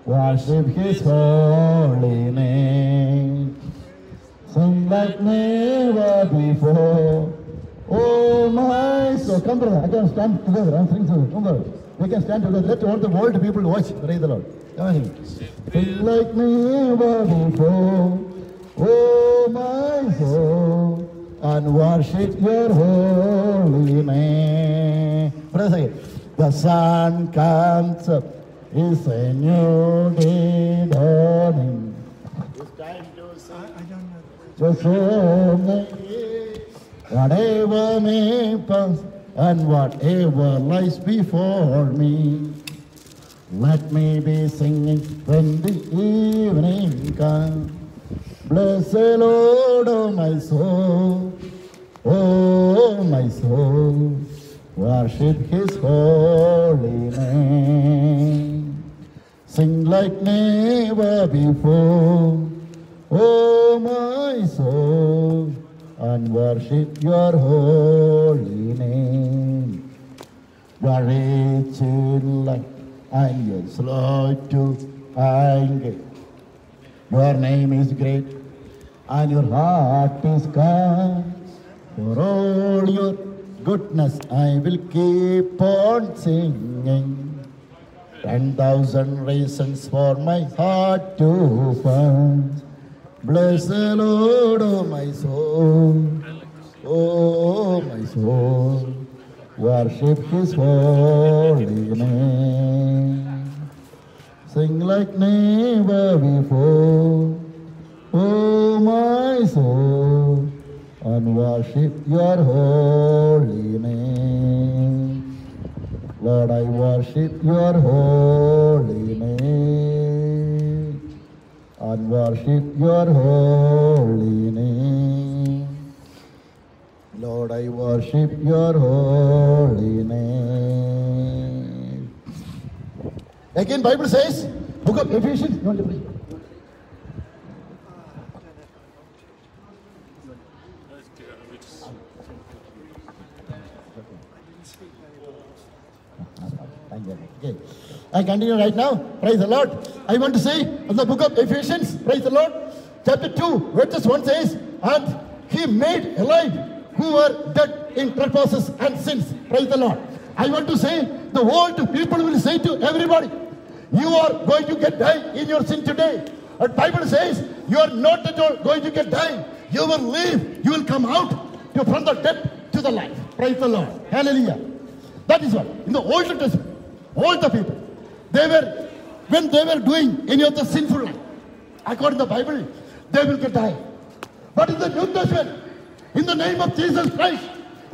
Worship His holy name. Sing like never before. Oh my soul. Come brother, I can stand together. I'm singing so. Come brother. We can stand together. Let all the world people watch. Praise the Lord. Come on. Sing like never before. Oh my soul. And worship your holy name. Brother, the sun comes up. It's a new day dawning. It's time to sing. Just whatever may pass and whatever lies before me. Let me be singing when the evening comes. Bless the Lord, oh my soul, oh my soul. Worship His holy name. Sing like never before, oh my soul, and worship your holy name. You are rich in light and you're slow to anger. Your name is great and your heart is kind. For all your goodness I will keep on singing. 10,000 reasons for my heart to find. Bless the Lord, oh my soul, oh my soul. Worship His holy name. Sing like never before, oh my soul, and worship your holy name. Lord, I worship your holy name, and worship your holy name. Lord, I worship your holy name. Again, Bible says, book of Ephesians. You want to read? Okay. I continue right now. Praise the Lord. I want to say in the book of Ephesians, praise the Lord, chapter 2, verses 1 says, and He made alive who were dead in trespasses and sins. Praise the Lord. I want to say, the world people will say to everybody, you are going to get die in your sin today. But Bible says, you are not at all going to get die. You will live. You will come out from the death to the life. Praise the Lord. Hallelujah. That is what. In the Old Testament, all the people, when they were doing any of the sinful life, according to the Bible, they will get die. But in the New Testament, in the name of Jesus Christ,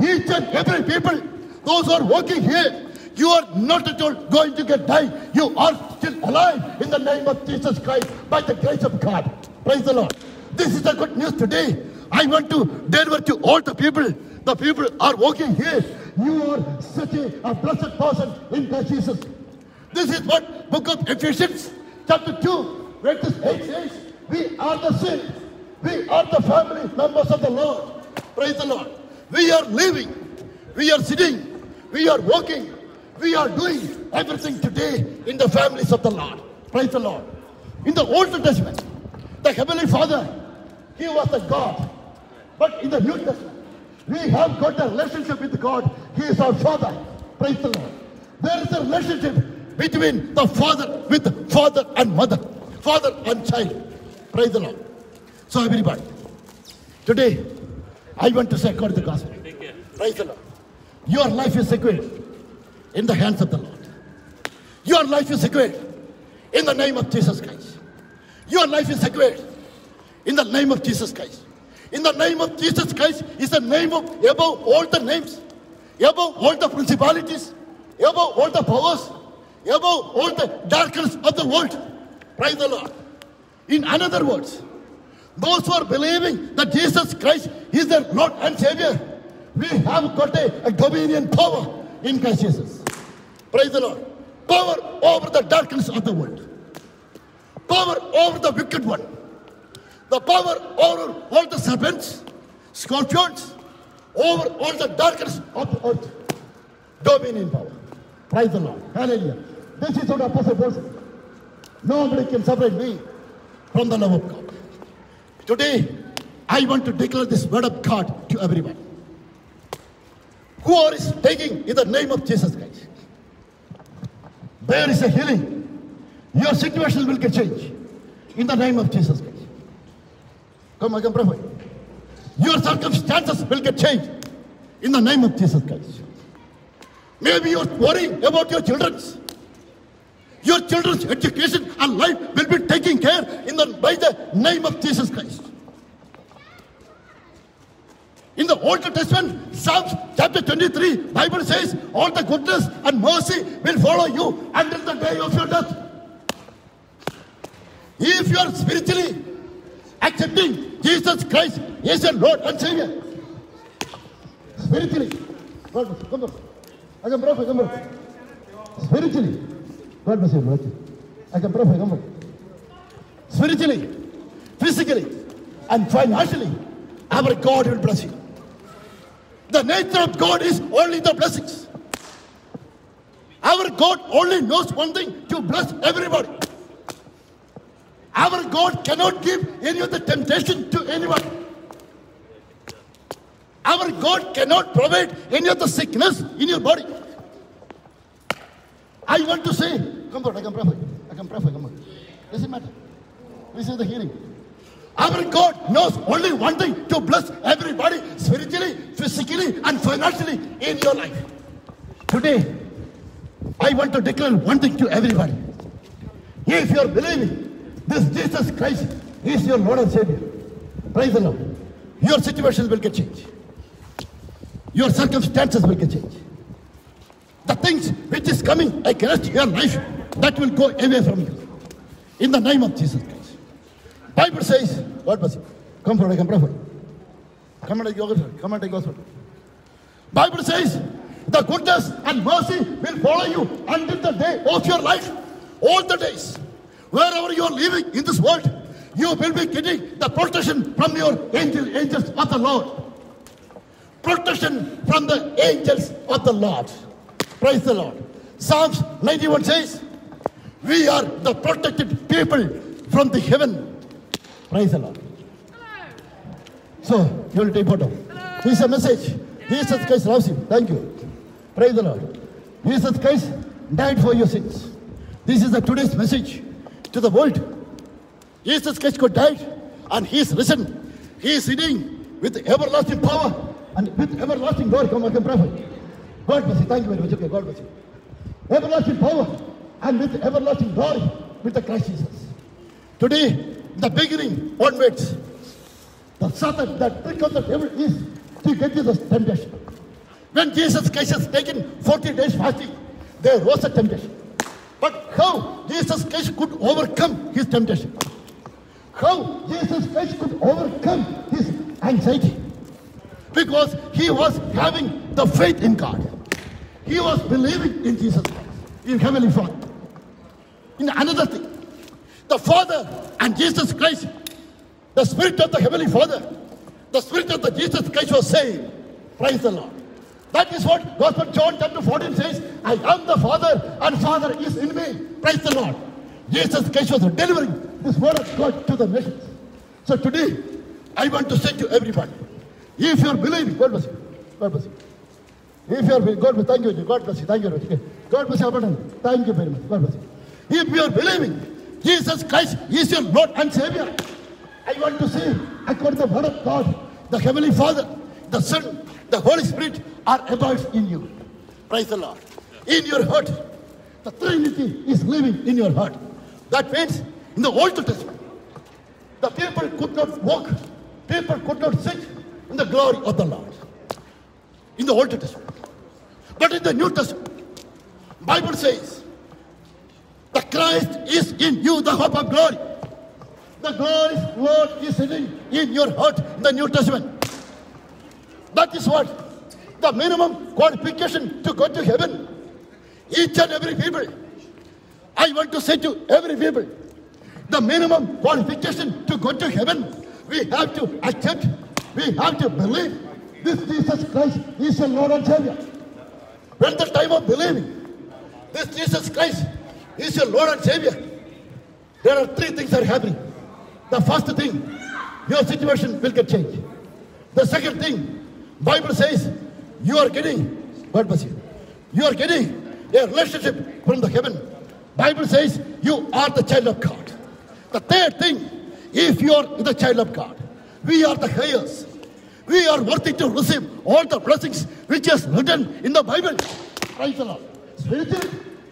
each and every people, those who are walking here, you are not at all going to get die. You are still alive in the name of Jesus Christ by the grace of God. Praise the Lord. This is the good news today. I want to deliver to all the people. The people are walking here. You are such a blessed person in Christ Jesus. This is what book of Ephesians chapter 2 verse 8 says. We are the saints. We are the family members of the Lord. Praise the Lord. We are living. We are sitting. We are walking. We are doing everything today in the families of the Lord. Praise the Lord. In the Old Testament, the Heavenly Father, He was the God. But in the New Testament, we have got a relationship with God. He is our Father. Praise the Lord. There is a relationship between the father with father and mother, father and child. Praise the Lord. So everybody, today I want to say according to the gospel. Praise the Lord. Your life is secured in the hands of the Lord. Your life is secured in the name of Jesus Christ. Your life is secured in the name of Jesus Christ. In the name of Jesus Christ is the name of above all the names, above all the principalities, above all the powers, above all the darkness of the world. Praise the Lord. In other words, those who are believing that Jesus Christ is their Lord and Savior, we have got a dominion power in Christ Jesus. Praise the Lord. Power over the darkness of the world. power over the wicked one, the power over all the serpents, scorpions, over all the darkness of the earth, dominion power. Praise the Lord. Hallelujah. This is what Apostle Paul said. Nobody can separate me from the love of God. Today, I want to declare this word of God to everyone. Who is taking in the name of Jesus Christ? There is a healing. Your situation will get changed in the name of Jesus Christ. Come, I can pray for you. Your circumstances will get changed in the name of Jesus Christ. Maybe you're worrying about your children's. Your children's education and life will be taken care by the name of Jesus Christ. In the Old Testament, Psalms chapter 23, Bible says, all the goodness and mercy will follow you until the day of your death. If you are spiritually accepting Jesus Christ as your Lord and Savior, spiritually, God, come on. I can pray for you, come on. Spiritually, God bless you, I can pray for you, come on. Spiritually, physically, and financially, our God will bless you. The nature of God is only the blessings. Our God only knows one thing, to bless everybody. Our God cannot give any of the temptation to anyone. Our God cannot provide any of the sickness in your body. I want to say, come on, I can pray for you. I can pray for you, come on. Doesn't matter. This is the healing. Our God knows only one thing, to bless everybody spiritually, physically, and financially in your life. Today, I want to declare one thing to everybody. If you are believing this Jesus Christ is your Lord and Savior, praise the Lord, your situation will get changed. Your circumstances will get changed. The things which is coming against your life, that will go away from you. In the name of Jesus Christ. Bible says, God bless you. Come forward, I can pray for you. Come and take gospel. Come and take gospel. Bible says, the goodness and mercy will follow you until the day of your life. All the days. Wherever you are living in this world, you will be getting the protection from your angels of the Lord. Protection from the angels of the Lord. Praise the Lord. Psalms 91 says, we are the protected people from the heaven. Praise the Lord. So, you will take photo. This is a message. Jesus Christ loves you. Thank you. Praise the Lord. Jesus Christ died for your sins. This is the today's message to the world. Jesus Christ died and He is risen. He is sitting with everlasting power and with everlasting glory. Come, I can pray for you. God bless you. Thank you very much. Okay, God bless you. Everlasting power and with everlasting glory with the Christ Jesus. Today, the beginning onwards, the Satan, the trick of the devil is to get you the temptation. When Jesus Christ has taken 40 days fasting, there was a temptation. But how Jesus Christ could overcome his temptation? How Jesus Christ could overcome his anxiety? Because he was having the faith in God. He was believing in Jesus Christ, in Heavenly Father. In another thing, the Father and Jesus Christ, the Spirit of the Heavenly Father, the Spirit of the Jesus Christ was saying, praise the Lord. That is what Gospel John chapter 14 says, I am the Father and Father is in me. Praise the Lord. Jesus Christ was delivering this word of God to the nations. So today, I want to say to everybody, if you are believing, God bless you. God bless you. If you are believing, God bless you. Thank you. God bless you. Thank you very much. God bless you. Thank you very much. God bless you. If you are believing, Jesus Christ is your Lord and Savior, I want to say, according to the word of God, the Heavenly Father, the Son, the Holy Spirit are abiding in you. Praise the Lord. In your heart, the Trinity is living in your heart. That means, in the Old Testament, the people could not walk, people could not sit in the glory of the Lord. In the Old Testament. But in the New Testament, Bible says, the Christ is in you, the hope of glory. The glorious Lord is sitting in your heart in the New Testament. That is what? The minimum qualification to go to heaven. Each and every people. I want to say to every people, The minimum qualification to go to heaven, we have to accept, we have to believe this Jesus Christ is your Lord and Savior. When the time of believing this Jesus Christ is your Lord and Savior, there are three things that are happening. The first thing, your situation will get changed. The second thing, Bible says you are getting, God bless you, you are getting a relationship from the heaven. Bible says you are the child of God. The third thing, if you are the child of God, we are the heirs. We are worthy to receive all the blessings which is written in the Bible. Praise the Lord. Spiritually,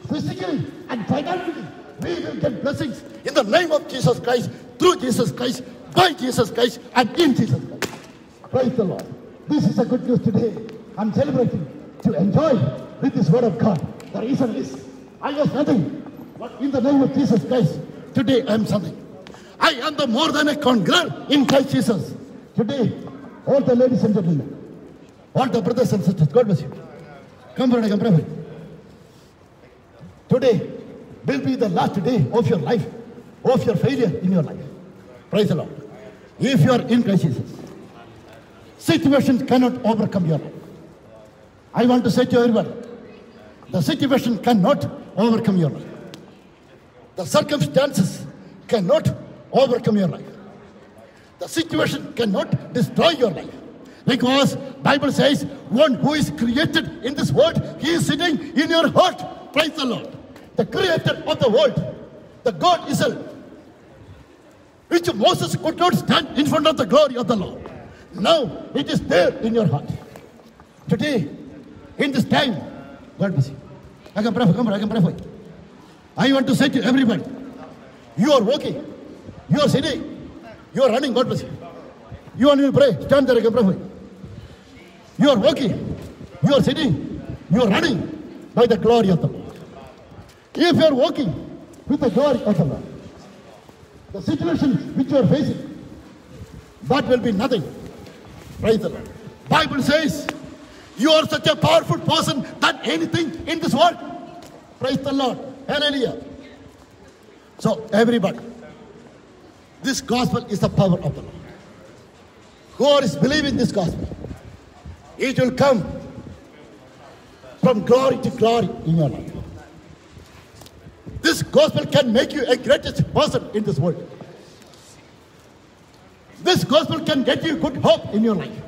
physically, and financially, we will get blessings in the name of Jesus Christ, through Jesus Christ, by Jesus Christ, and in Jesus Christ. Praise the Lord. This is a good news today. I'm celebrating to enjoy with this word of God. The reason is, I was nothing, but in the name of Jesus Christ, today I am something. I am the more than a conqueror in Christ Jesus. Today, all the ladies and gentlemen, all the brothers and sisters, God bless you. Come forward, I can pray for you. Today will be the last day of your life, of your failure in your life. Praise the Lord. If you are in Christ Jesus, situations cannot overcome your life. I want to say to everyone, the situation cannot overcome your life. The circumstances cannot overcome your life. The situation cannot destroy your life. Because Bible says, one who is created in this world, he is sitting in your heart. Praise the Lord. The creator of the world, the God Himself, which Moses could not stand in front of the glory of the Lord. Now it is there in your heart. Today, in this time, God bless you. I can pray for you. I can pray for you. I want to say to everybody, you are walking, you are sitting, you are running, God bless you. You want to pray, stand there, I can pray for you. You are walking, you are sitting, you are running by the glory of the Lord. If you are walking with the glory of the Lord, the situation which you are facing, that will be nothing. Praise the Lord. Bible says, you are such a powerful person that anything in this world. Praise the Lord. Hallelujah. So everybody, this gospel is the power of the Lord. Whoever is believing this gospel, it will come from glory to glory in your life. This gospel can make you a greatest person in this world. This gospel can get you good hope in your life.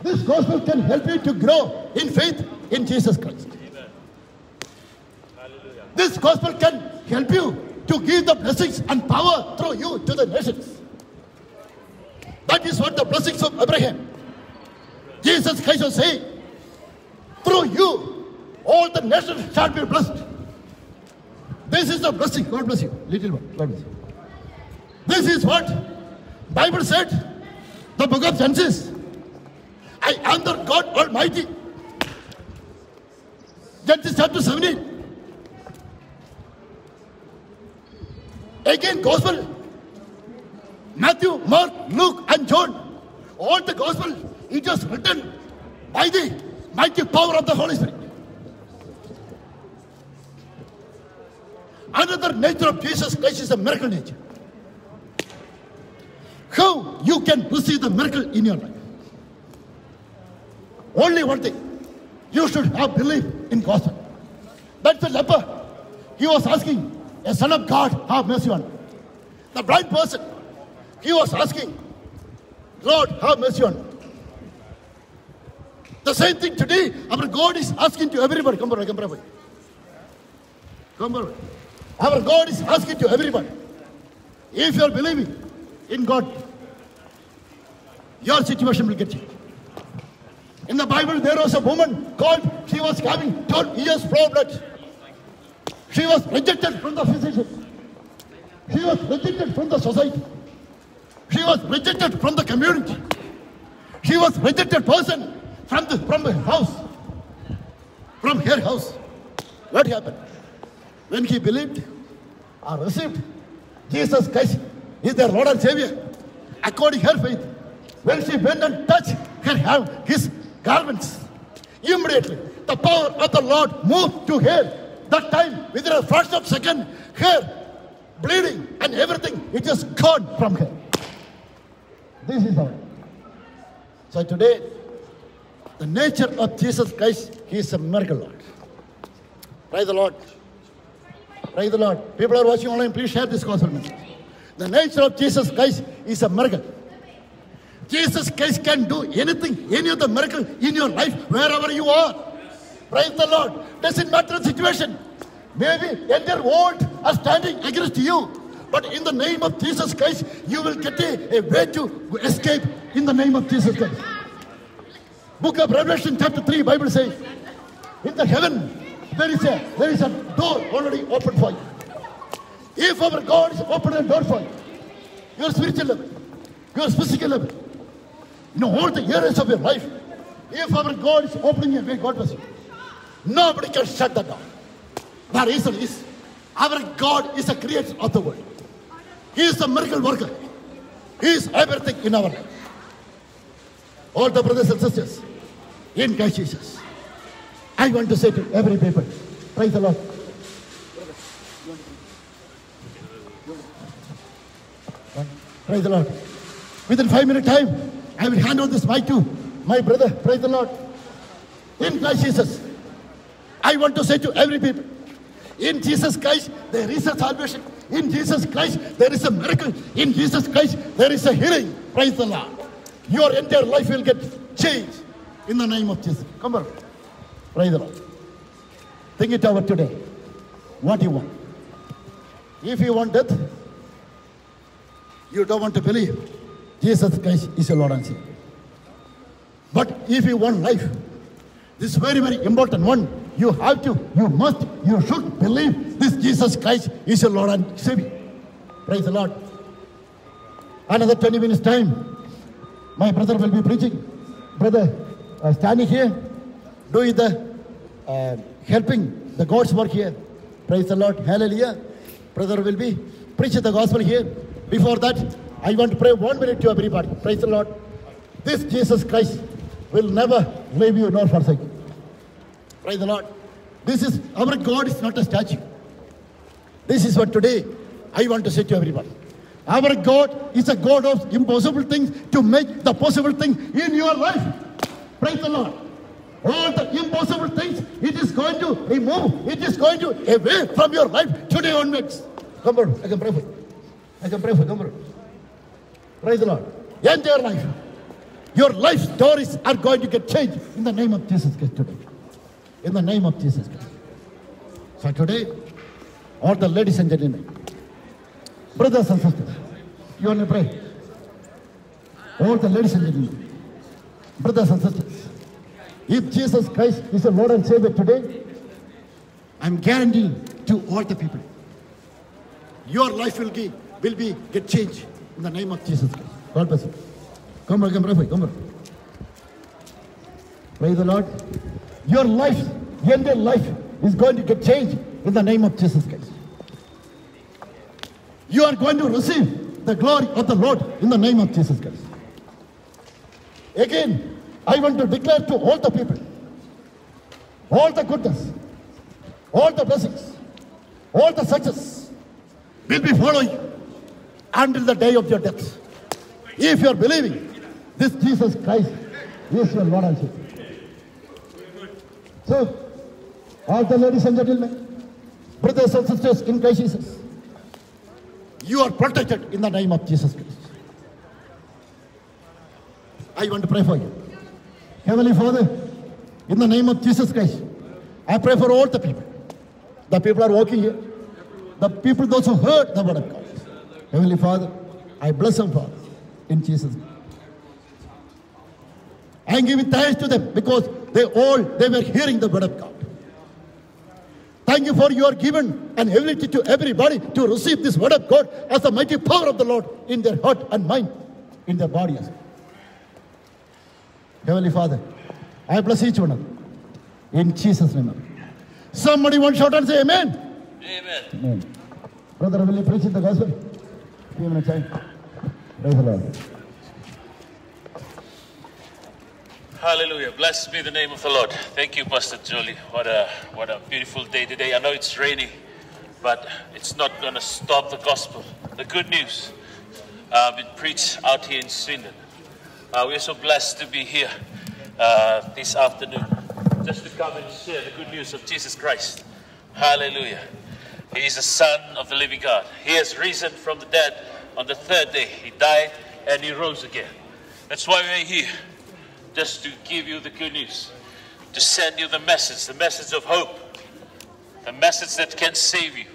This gospel can help you to grow in faith in Jesus Christ. This gospel can help you to give the blessings and power through you to the nations. That is what the blessings of Abraham. Jesus Christ was saying, through you, all the nations shall be blessed. This is the blessing. God bless you. Little one. God bless you. This is what Bible said, the book of Genesis. I am the God Almighty. Genesis chapter 17. Again, gospel. Matthew, Mark, Luke, and John. All the gospel, it was written by the mighty power of the Holy Spirit. Another nature of Jesus Christ is a miracle nature. How you can receive the miracle in your life? Only one thing. You should have belief in gospel. That's the leper. He was asking, a son of God, have mercy on me. The blind person, he was asking, Lord, have mercy on me. The same thing today, our God is asking to everybody. Come on, I can pray for you. Come on. Our God is asking to everybody. If you are believing in God, your situation will get changed. In the Bible, there was a woman called, she was having 12 years flow of blood. She was rejected from the physician. She was rejected from the society. She was rejected from the community. She was rejected person from the house, from her house. What happened? When he believed or received Jesus Christ is their Lord and Savior, according to her faith, when she went and touched his garments, immediately the power of the Lord moved to her. That time, within a fraction of a second, Her bleeding and everything, it is gone from her. This is how. So today, the nature of Jesus Christ, He is a miracle Lord. Praise the Lord. Praise the Lord. People are watching online, please share this gospel message. The nature of Jesus Christ is a miracle. Jesus Christ can do anything, any other miracle in your life, wherever you are. Praise the Lord. Doesn't matter the situation. Maybe entire world are standing against you. But in the name of Jesus Christ, you will get a way to escape in the name of Jesus Christ. Book of Revelation chapter 3, Bible says, in the heaven, there is a door already opened for you. If our God is opening a door for you, your spiritual level, your physical level, all the areas of your life, if our God is opening a way, God bless you. Nobody can shut that door. The reason is, our God is a creator of the world. He is a miracle worker. He is everything in our life. All the brothers and sisters, in Christ Jesus, I want to say to every people, praise the Lord. Praise the Lord. Within 5 minutes time, I will hand over this mic to my brother. Praise the Lord. In Christ Jesus, I want to say to every people, in Jesus Christ, there is a salvation. In Jesus Christ, there is a miracle. In Jesus Christ, there is a healing. Praise the Lord. Your entire life will get changed in the name of Jesus. Come on. Praise the Lord. Think it over today. What you want. If you want death, you don't want to believe Jesus Christ is your Lord and Savior. But if you want life, this is very, very important one. You have to, you should believe this Jesus Christ is your Lord and Savior. Praise the Lord. Another 20 minutes time, my brother will be preaching. Brother, standing here, doing the, helping the God's work here. Praise the Lord. Hallelujah. Brother will be preaching the gospel here. Before that, I want to pray 1 minute to everybody. Praise the Lord. This Jesus Christ will never leave you nor forsake you. Praise the Lord. This is, our God is not a statue. This is what today I want to say to everybody. Our God is a God of impossible things to make the possible thing in your life. Praise the Lord. All the impossible things, it is going to remove. It is going to away from your life today onwards. Come on, I can pray for you. I can pray for you. Come on. Praise the Lord. Entire life. Your life stories are going to get changed in the name of Jesus Christ today. In the name of Jesus Christ. So today, all the ladies and gentlemen, brothers and sisters, you want to pray? All the ladies and gentlemen, brothers and sisters, if Jesus Christ is the Lord and Savior today, I'm guaranteeing to all the people, your life will get changed in the name of Jesus Christ. God bless you. Come on, pray for you. Come on. Praise the Lord. Your life, your entire life is going to get changed in the name of Jesus Christ. You are going to receive the glory of the Lord in the name of Jesus Christ. Again, I want to declare to all the people, all the goodness, all the blessings, all the success will be following you until the day of your death. If you are believing this Jesus Christ is your Lord and Savior. So, all the ladies and gentlemen, brothers and sisters in Christ Jesus, you are protected in the name of Jesus Christ. I want to pray for you. Heavenly Father, in the name of Jesus Christ, I pray for all the people. The people are walking here. The people, those who heard the word of God. Heavenly Father, I bless them, Father, in Jesus' name. I am giving thanks to them because they were hearing the word of God. Thank you for your given an ability to everybody to receive this word of God as the mighty power of the Lord in their heart and mind, in their body as well. Heavenly Father, I bless each one of them. In Jesus' name. Somebody want to shout and say amen. Amen. Amen. Brother, will you preach the gospel? Few minutes time. Praise the Lord. Hallelujah. Blessed be the name of the Lord. Thank you, Pastor Jolie. What a beautiful day today. I know it's rainy, but it's not going to stop the gospel. The good news been preached out here in Sweden. We're so blessed to be here this afternoon, just to come and share the good news of Jesus Christ. Hallelujah. He is the Son of the living God. He has risen from the dead on the third day. He died and he rose again. That's why we're here, just to give you the good news, to send you the message of hope, the message that can save you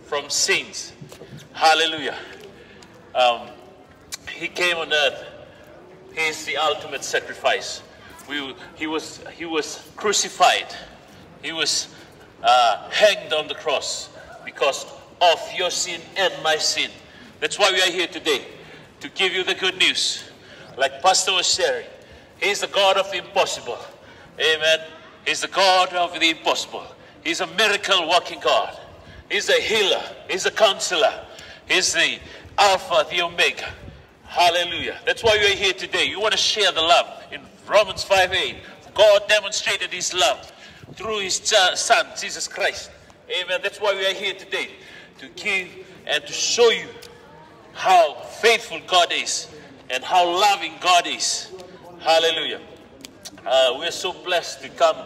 from sins. Hallelujah. He came on earth. He is the ultimate sacrifice. He was crucified. He was hanged on the cross because of your sin and my sin. That's why we are here today, to give you the good news. Like Pastor was sharing, He is the God of the impossible. Amen. He's the God of the impossible. He's a miracle working God. He's a healer. He's a counselor. He's the Alpha, the Omega. Hallelujah. That's why we are here today. You want to share the love. In Romans 5:8, God demonstrated His love through His Son, Jesus Christ. Amen. That's why we are here today, to give and to show you how faithful God is and how loving God is. Hallelujah. We're so blessed to come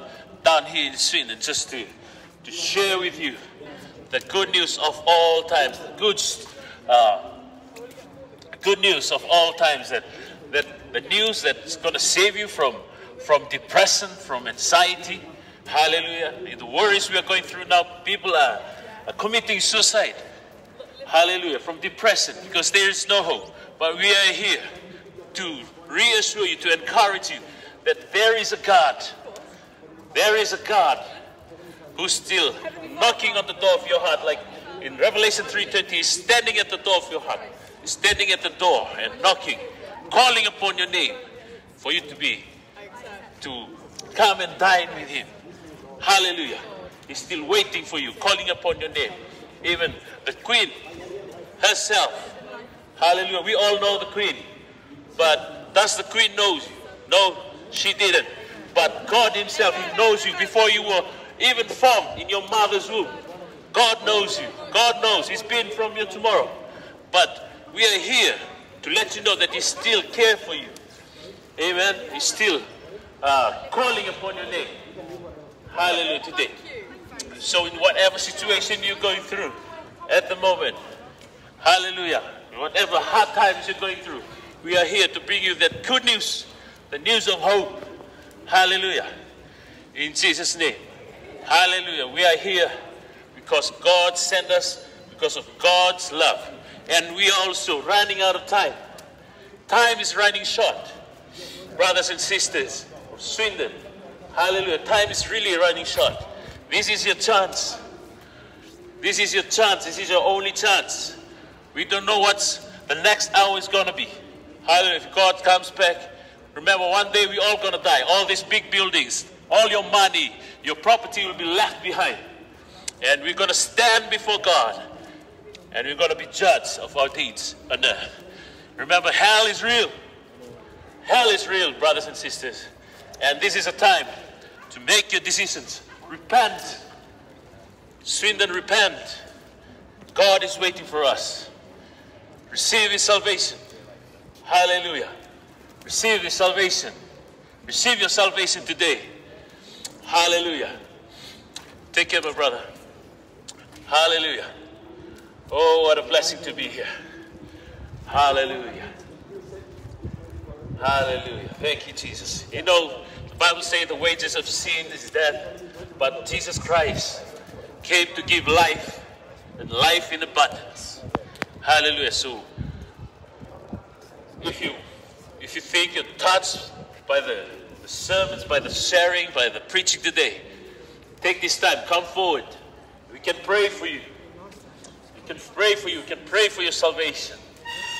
down here in Sweden just to share with you the good news of all times, the good news of all times, that the news that's going to save you from depression, from anxiety. Hallelujah. The worries we are going through now, people are committing suicide. Hallelujah. From depression, because there is no hope. But we are here to reassure you, to encourage you that there is a God. There is a God who's still knocking on the door of your heart. Like in Revelation 3:20, He's standing at the door of your heart. He's standing at the door and knocking, calling upon your name for you to come and dine with Him. Hallelujah. He's still waiting for you, calling upon your name. Even the Queen herself. Hallelujah. We all know the Queen. But does the Queen know you? No, she didn't. But God Himself, He knows you before you were even formed in your mother's womb. God knows you. God knows. He's been from your tomorrow. But we are here to let you know that He still cares for you. Amen. He's still calling upon your name. Hallelujah today. So in whatever situation you're going through at the moment, hallelujah, whatever hard times you're going through, we are here to bring you that good news, the news of hope. Hallelujah. In Jesus' name. Hallelujah. We are here because God sent us, because of God's love. And we are also running out of time. Time is running short. Brothers and sisters of Sweden, hallelujah, time is really running short. This is your chance. This is your chance. This is your only chance. We don't know what the next hour is going to be. Hallelujah. If God comes back, remember, one day we're all going to die. All these big buildings, all your money, your property will be left behind. And we're going to stand before God. And we're going to be judged of our deeds on earth. Remember, hell is real. Hell is real, brothers and sisters. And this is a time to make your decisions. Repent. Sweden, repent. God is waiting for us. Receive His salvation. Hallelujah. Receive His salvation. Receive your salvation today. Hallelujah. Take care, my brother. Hallelujah. Oh, what a blessing to be here. Hallelujah. Hallelujah. Thank you, Jesus. You know, the Bible says the wages of sin is death, but Jesus Christ came to give life, and life in abundance. Hallelujah. So, if you think you're touched by the sermons, by the sharing, by the preaching today, take this time, come forward. We can pray for you. We can pray for you. We can pray for your salvation.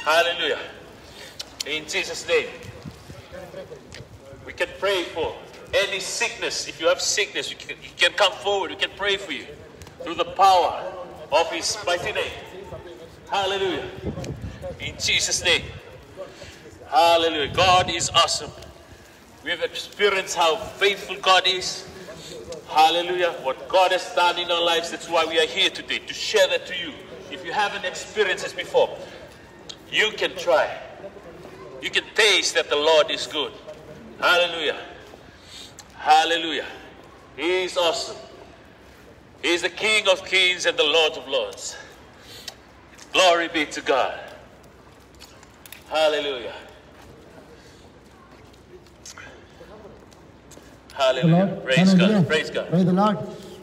Hallelujah. In Jesus' name. We can pray for any sickness. If you have sickness, you can come forward. We can pray for you through the power of His mighty name. Hallelujah. In Jesus' name. Hallelujah. God is awesome. We have experienced how faithful God is. Hallelujah. What God has done in our lives, that's why we are here today, to share that to you. If you haven't experienced this before, you can try. You can taste that the Lord is good. Hallelujah. Hallelujah. He is awesome. He is the King of kings and the Lord of lords. Glory be to God. Hallelujah. Hallelujah. Praise God. Praise God. Praise the Lord.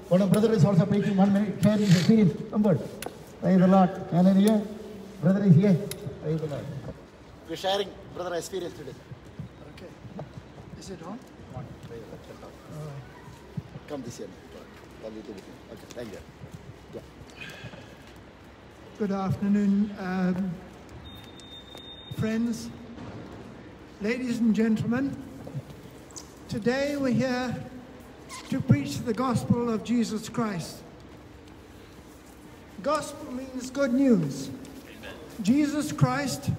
What a brother is also preaching 1 minute, sharing his experience. Come praise the Lord. Hallelujah. Brother is here. Praise the Lord. We're sharing brother experience today. Okay. Is it on? Come this year. Okay, thank you. Yeah. Good afternoon, friends, ladies and gentlemen. Today we're here to preach the gospel of Jesus Christ. Gospel means good news. Amen. Jesus Christ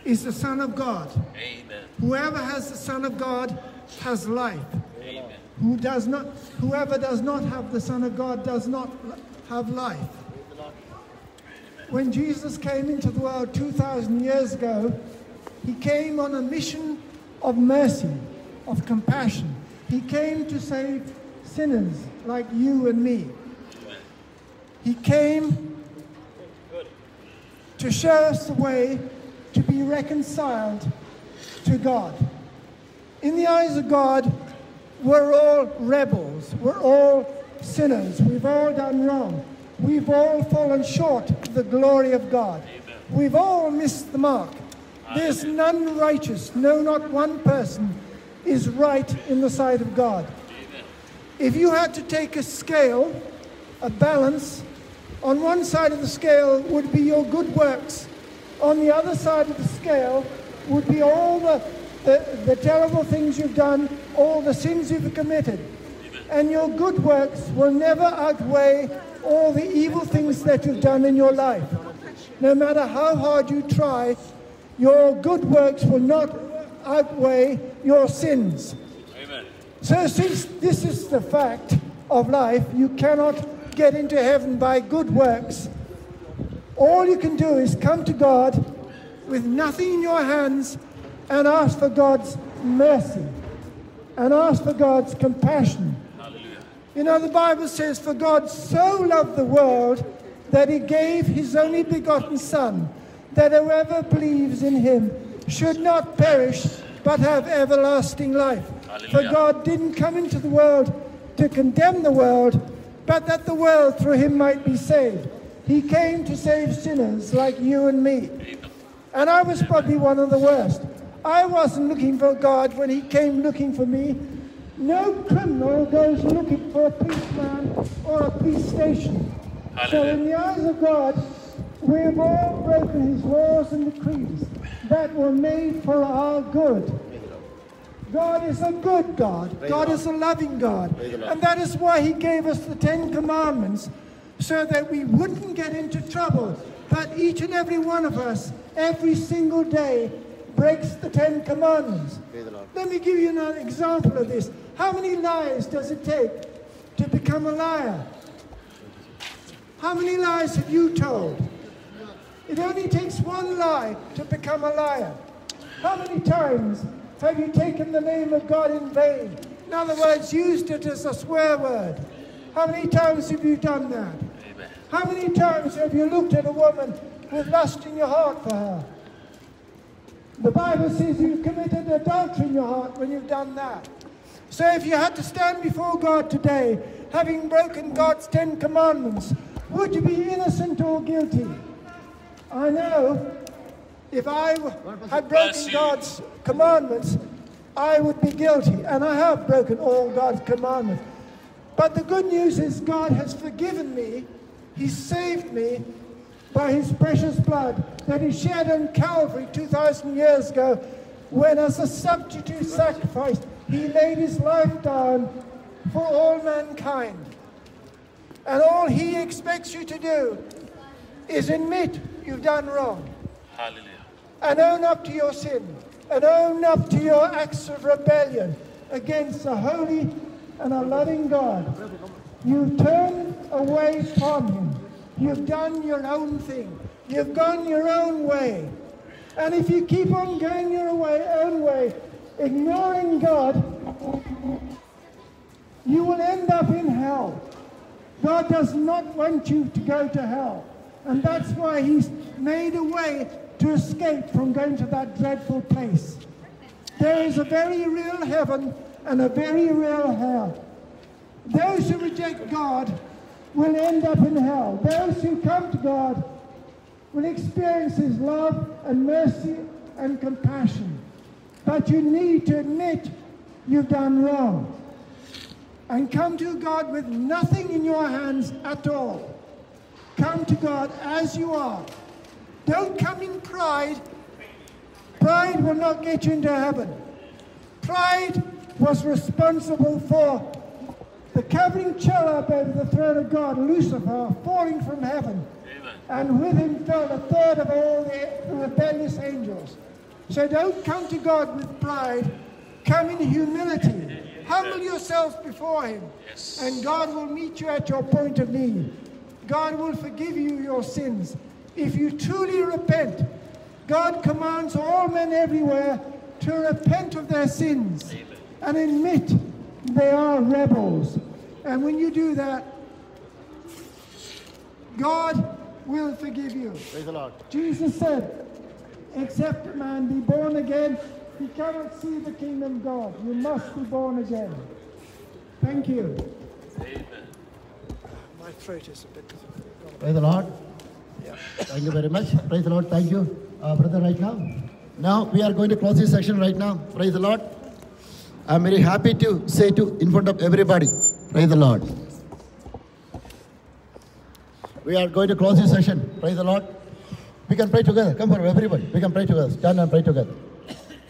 is the Son of God. Amen. Whoever has the Son of God has life. Amen. Whoever does not have the Son of God does not have life. When Jesus came into the world 2,000 years ago, he came on a mission of mercy, of compassion. He came to save sinners like you and me. He came to show us the way to be reconciled to God. In the eyes of God, we're all rebels. We're all sinners. We've all done wrong. We've all fallen short of the glory of God. Amen. We've all missed the mark. There's none righteous. No, not one person is right in the sight of God. Amen. If you had to take a scale, a balance, on one side of the scale would be your good works. On the other side of the scale would be all the terrible things you've done, all the sins you've committed. And your good works will never outweigh all the evil things that you've done in your life. No matter how hard you try, your good works will not outweigh your sins. Amen. So since this is the fact of life, you cannot get into heaven by good works. All you can do is come to God with nothing in your hands and ask for God's mercy and ask for God's compassion. Hallelujah. You know, the Bible says, for God so loved the world that he gave his only begotten Son, that whoever believes in him should not perish, but have everlasting life. Hallelujah. For God didn't come into the world to condemn the world, but that the world through him might be saved. He came to save sinners like you and me. And I was probably one of the worst. I wasn't looking for God when he came looking for me. No criminal goes looking for a policeman or a police station. So in the eyes of God, we have all broken his laws and decrees that were made for our good. God is a good God. God is a loving God. And that is why he gave us the 10 Commandments, so that we wouldn't get into trouble. But each and every one of us, every single day, breaks the 10 Commandments. Let me give you another example of this. How many lies does it take to become a liar? How many lies have you told? It only takes one lie to become a liar. How many times have you taken the name of God in vain? In other words, used it as a swear word. How many times have you done that? Amen. How many times have you looked at a woman with lust in your heart for her? The Bible says you've committed adultery in your heart when you've done that. So if you had to stand before God today, having broken God's 10 Commandments, would you be innocent or guilty? I know if I had broken God's commandments, I would be guilty. And I have broken all God's commandments. But the good news is God has forgiven me. He saved me by his precious blood that he shed on Calvary 2,000 years ago, when as a substitute sacrifice, he laid his life down for all mankind. And all he expects you to do is admit you've done wrong. Hallelujah. And own up to your sin. And own up to your acts of rebellion against a holy and a loving God. You turn away from him. You've done your own thing. You've gone your own way. And if you keep on going your own way, ignoring God, you will end up in hell. God does not want you to go to hell. And that's why he's made a way to escape from going to that dreadful place. There is a very real heaven and a very real hell. Those who reject God will end up in hell. Those who come to God will experience his love and mercy and compassion. But you need to admit you've done wrong and come to God with nothing in your hands at all. Come to God as you are. Don't come in pride. Pride will not get you into heaven. Pride was responsible for the covering cherub over the throne of God, Lucifer, falling from heaven. Amen. And with him fell a third of all the rebellious angels. So don't come to God with pride. Come in humility. Humble yourself before him. Yes. And God will meet you at your point of need. God will forgive you your sins. If you truly repent, God commands all men everywhere to repent of their sins and admit they are rebels. And when you do that, God will forgive you. Praise the Lord. Jesus said, except a man be born again, he cannot see the kingdom of God. You must be born again. Thank you. Amen. My throat is a bit... Praise the Lord. Thank you very much. Praise the Lord. Thank you, brother, right now. Now, we are going to close this section right now. Praise the Lord. I'm very happy to say in front of everybody, praise the Lord. We are going to close this session. Praise the Lord. We can pray together. Come for everybody. We can pray together. Stand and pray together.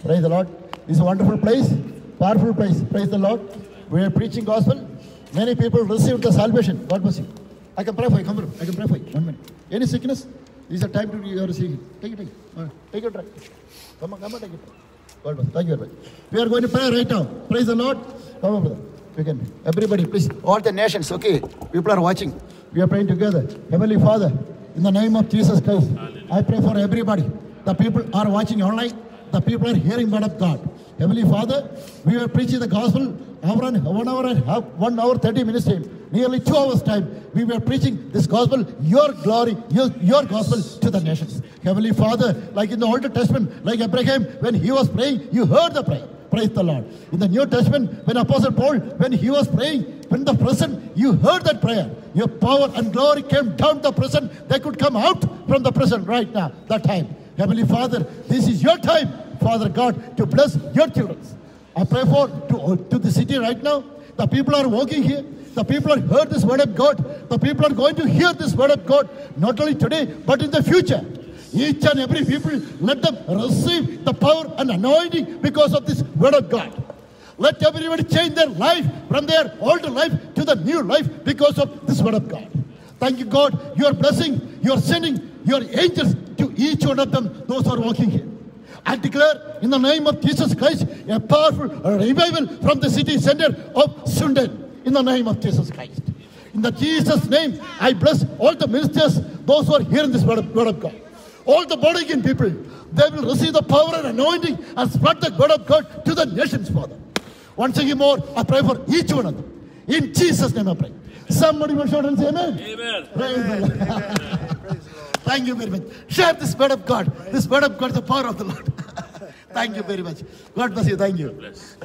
Praise the Lord. This is a wonderful place, powerful place. Praise the Lord. We are preaching gospel. Many people received the salvation. God bless you. I can pray for you. Come here. I can pray for you. 1 minute. Any sickness? This is a time to you are receiving. Take it. Take it. Come on, take it. God bless. Thank you very much. We are going to pray right now. Praise the Lord. Come on, brother. We can. Everybody, please. All the nations, okay? People are watching. We are praying together. Heavenly Father, in the name of Jesus Christ, I pray for everybody. The people are watching online. The people are hearing word of God. Heavenly Father, we are preaching the gospel 1 hour 30 minutes time. Nearly 2 hours time. We were preaching this gospel, your glory, your gospel to the nations. Heavenly Father, like in the Old Testament, like Abraham, when he was praying, you heard the prayer. Praise the Lord. In the New Testament, when Apostle Paul, when he was praying, when the prison, you heard that prayer. Your power and glory came down the prison. They could come out from the prison right now, that time. Heavenly Father, this is your time, Father God, to bless your children. I pray for to the city right now. The people are walking here. The people have heard this word of God. The people are going to hear this word of God, not only today, but in the future. Each and every people, let them receive the power and anointing because of this word of God. Let everybody change their life from their old life to the new life because of this word of God. Thank you, God. You are blessing, you are sending your angels to each one of them, those who are walking here. I declare in the name of Jesus Christ a powerful revival from the city center of Sundan. In the name of Jesus Christ. In the Jesus name, I bless all the ministers, those who are hearing this word of God. All the born again people, they will receive the power and anointing and spread the word of God to the nations, Father. Once again more, I pray for each one of them. In Jesus' name I pray. Somebody will shout and say amen. Amen. Praise the Lord. Thank you very much. Share this word of God. This word of God is the power of the Lord. Thank you very much. God bless you. Thank you. Bless.